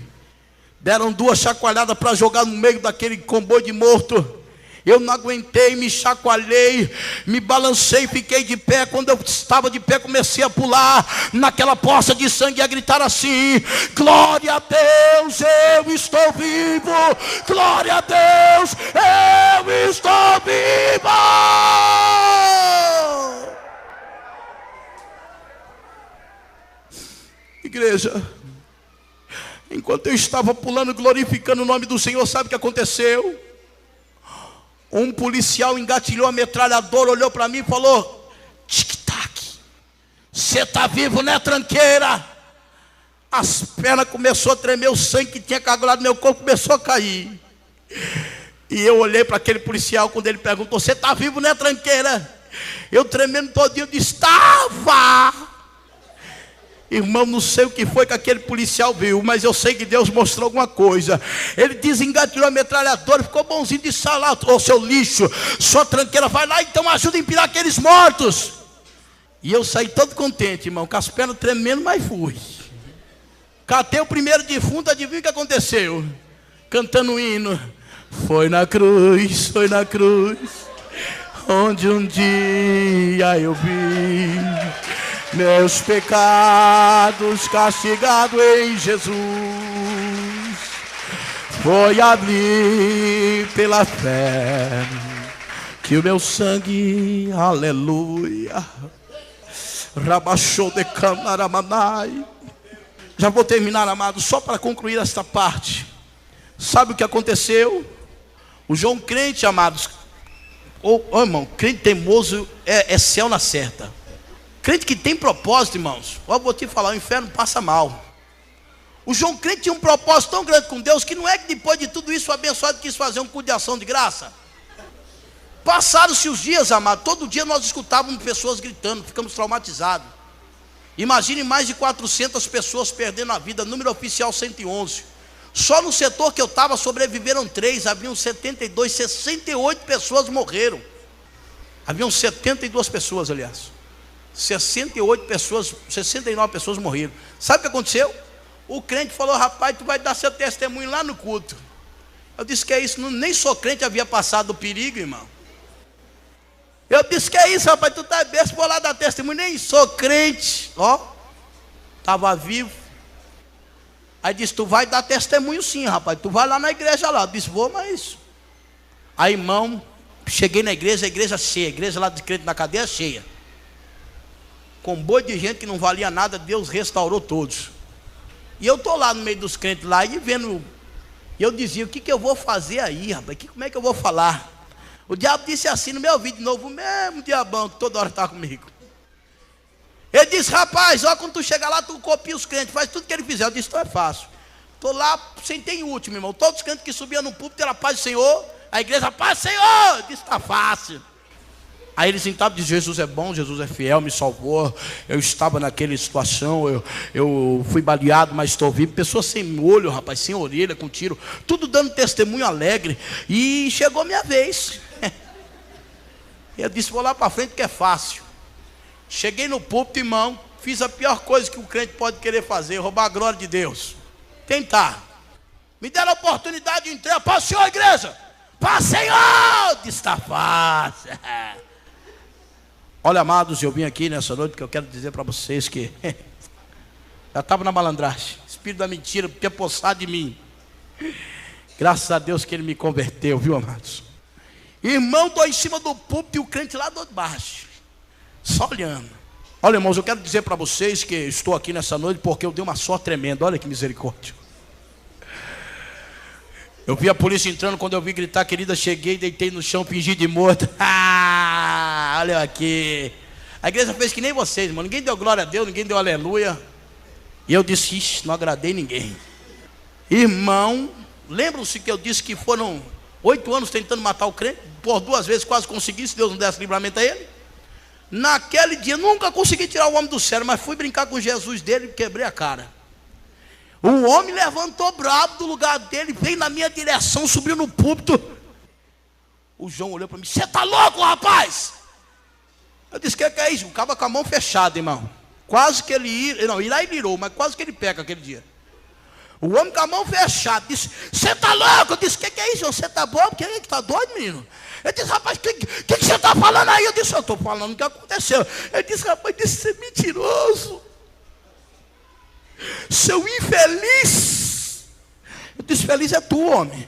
Deram 2 chacoalhadas para jogar no meio daquele comboio de morto. Eu não aguentei, me chacoalhei, me balancei, fiquei de pé. Quando eu estava de pé, comecei a pular naquela poça de sangue e a gritar assim: glória a Deus, eu estou vivo. Glória a Deus, eu estou vivo. Igreja, enquanto eu estava pulando, glorificando o nome do Senhor, sabe o que aconteceu? Um policial engatilhou a metralhadora, olhou para mim e falou: tic-tac, você está vivo, né, tranqueira? As pernas começou a tremer, o sangue que tinha coagulado no meu corpo começou a cair. E eu olhei para aquele policial, quando ele perguntou: você está vivo, né, tranqueira? Eu tremendo todinho, eu disse: estava. Irmão, não sei o que foi que aquele policial viu, mas eu sei que Deus mostrou alguma coisa. Ele desengatilhou a metralhadora, ficou bonzinho de salar: ô seu lixo, sua tranqueira, vai lá então, ajuda a empilar aqueles mortos. E eu saí todo contente, irmão, com as pernas tremendo, mas fui. Catei o primeiro defunto, adivinha o que aconteceu? Cantando um hino: foi na cruz, onde um dia eu vi meus pecados castigados em Jesus. Foi ali pela fé que o meu sangue, aleluia, rabachou de camaramanai. Já vou terminar, amado, só para concluir esta parte. Sabe o que aconteceu? O João crente, amados, irmão, crente teimoso é céu na certa. Crente que tem propósito, irmãos, eu vou te falar, o inferno passa mal. O João crente tinha um propósito tão grande com Deus, que não é que depois de tudo isso o abençoado quis fazer um culto de ação de graça. Passaram-se os dias, amado, todo dia nós escutávamos pessoas gritando, ficamos traumatizados. Imagine mais de 400 pessoas perdendo a vida, número oficial 111. Só no setor que eu estava sobreviveram 3, haviam 72, 68 pessoas morreram. Haviam 72 pessoas, aliás. 68 pessoas, 69 pessoas morreram. Sabe o que aconteceu? O crente falou: rapaz, tu vai dar seu testemunho lá no culto. Eu disse: que é isso? Nem sou crente, havia passado o perigo, irmão. Eu disse: que é isso, rapaz, tu tá besta, vou lá dar testemunho. Nem sou crente, ó, estava vivo. Aí disse: tu vai dar testemunho sim, rapaz, tu vai lá na igreja lá. Eu disse: vou, mas... Aí, irmão, cheguei na igreja, a igreja cheia, a igreja lá de crente na cadeia cheia, comboio de gente que não valia nada. Deus restaurou todos. E eu estou lá no meio dos crentes lá e vendo. E eu dizia: o que eu vou fazer aí, rapaz? Como é que eu vou falar? O diabo disse assim no meu ouvido de novo, o mesmo diabão que toda hora está comigo. Ele disse: rapaz, ó, quando tu chegar lá, tu copia os crentes, faz tudo que ele fizer. Eu disse: então é fácil. Estou lá, sentei em último, irmão. Todos os cantos que subiam no púlpito era paz do Senhor. A igreja, paz do Senhor. Eu disse, está fácil. Aí eles sentavam e diziam, Jesus é bom, Jesus é fiel, me salvou. Eu estava naquela situação, eu fui baleado, mas estou vivo. Pessoas sem olho, rapaz, sem orelha, com tiro. Tudo dando testemunho alegre. E chegou a minha vez. Eu disse, vou lá para frente que é fácil. Cheguei no púlpito, irmão. Fiz a pior coisa que um crente pode querer fazer, roubar a glória de Deus. Tentar. Me deram a oportunidade de entrar. Paz, Senhor, igreja. Paz, Senhor. Disse, está fácil. Olha, amados, eu vim aqui nessa noite porque eu quero dizer para vocês que já estava na malandragem. Espírito da mentira tinha possado de mim. Graças a Deus que ele me converteu, viu, amados? Irmão, estou em cima do púlpito e o crente lá do baixo, só olhando. Olha, irmãos, eu quero dizer para vocês que estou aqui nessa noite porque eu dei uma sorte tremenda. Olha que misericórdia. Eu vi a polícia entrando, quando eu vi gritar, querida, cheguei, deitei no chão, fingi de morto. Olha aqui. A igreja fez que nem vocês, irmão. Ninguém deu glória a Deus, ninguém deu aleluia. E eu disse, ixi, não agradei ninguém. Irmão, lembram-se que eu disse que foram 8 anos tentando matar o crente? Por 2 vezes quase consegui, se Deus não desse livramento a ele. Naquele dia, nunca consegui tirar o homem do sério, mas fui brincar com Jesus dele e quebrei a cara. O homem levantou bravo do lugar dele, veio na minha direção, subiu no púlpito. O João olhou para mim, você está louco, rapaz? Eu disse, que é isso? O cabo com a mão fechada, irmão. Quase que ele ir, não, irá e virou, mas quase que ele peca aquele dia. O homem com a mão fechada disse, você está louco? Eu disse, que é isso? Você está bobo? Quem é que está doido, menino? Ele disse, rapaz, o que você está falando aí? Eu disse, eu estou falando o que aconteceu. Ele disse, rapaz, você é mentiroso. Seu infeliz. Eu disse, feliz é tu, homem.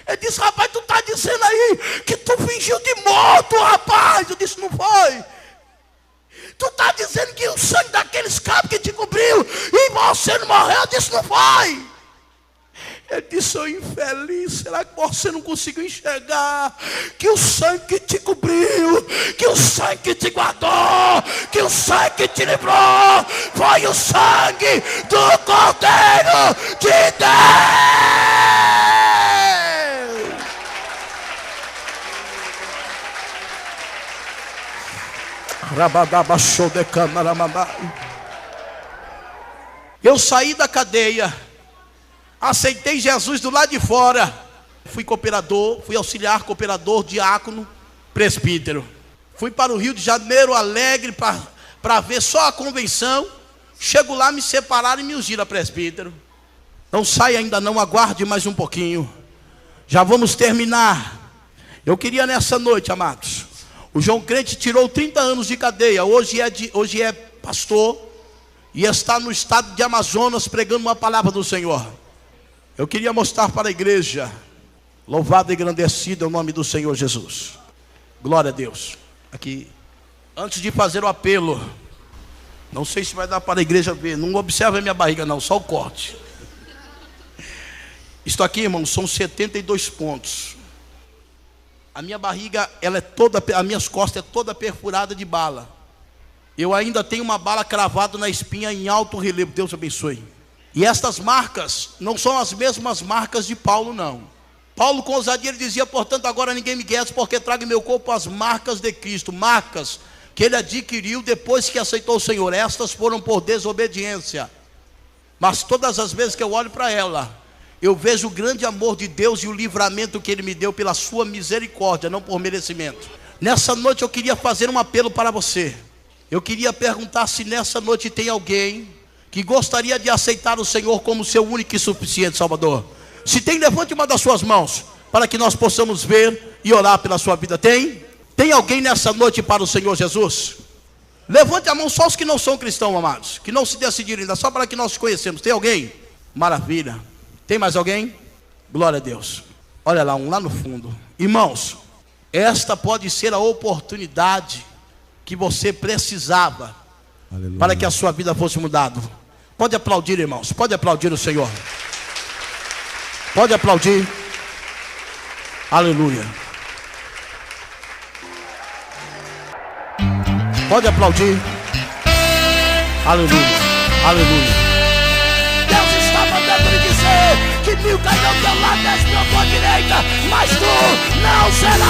Ele disse, rapaz, tu está dizendo aí que tu fingiu de morto, rapaz. Eu disse, não foi. Tu está dizendo que o sangue daqueles cabos que te cobriu e você não morreu. Eu disse, não foi. Ele disse, seu infeliz, será que você não conseguiu enxergar que o sangue que te cobriu, que o sangue que te guardou, que o sangue que te livrou foi o sangue do Cordeiro de Deus? Eu saí da cadeia, aceitei Jesus do lado de fora. Fui cooperador, fui auxiliar, cooperador, diácono, presbítero. Fui para o Rio de Janeiro alegre para ver só a convenção. Chego lá, me separaram e me ungiram a presbítero. Não sai ainda não, aguarde mais um pouquinho. Já vamos terminar. Eu queria nessa noite, amados. O João Crente tirou 30 anos de cadeia. Hoje é pastor e está no estado de Amazonas pregando uma palavra do Senhor. Eu queria mostrar para a igreja, louvado e engrandecido é o nome do Senhor Jesus. Glória a Deus. Aqui, antes de fazer o apelo, não sei se vai dar para a igreja ver, não observe a minha barriga não, só o corte. Isto aqui, irmão, são 72 pontos. A minha barriga, ela é toda, as minhas costas é toda perfurada de bala. Eu ainda tenho uma bala cravada na espinha em alto relevo, Deus abençoe. E estas marcas não são as mesmas marcas de Paulo, não. Paulo com ousadia ele dizia, portanto agora ninguém me guies, porque trago em meu corpo as marcas de Cristo. Marcas que ele adquiriu depois que aceitou o Senhor. Estas foram por desobediência. Mas todas as vezes que eu olho para ela, eu vejo o grande amor de Deus e o livramento que Ele me deu pela sua misericórdia, não por merecimento. Nessa noite eu queria fazer um apelo para você. Eu queria perguntar se nessa noite tem alguém que gostaria de aceitar o Senhor como seu único e suficiente Salvador. Se tem, levante uma das suas mãos, para que nós possamos ver e orar pela sua vida. Tem? Tem alguém nessa noite para o Senhor Jesus? Levante a mão só os que não são cristãos, amados, que não se decidiram ainda, só para que nós conhecemos. Tem alguém? Maravilha. Tem mais alguém? Glória a Deus. Olha lá, um lá no fundo. Irmãos, esta pode ser a oportunidade que você precisava. Aleluia. Para que a sua vida fosse mudada. Pode aplaudir, irmãos. Pode aplaudir o Senhor. Pode aplaudir. Aleluia. Pode aplaudir. Aleluia. Aleluia. Deus está mandando ninguém. 10.000 cairão ao teu lado, 10.000 à tua direita, mas tu não serás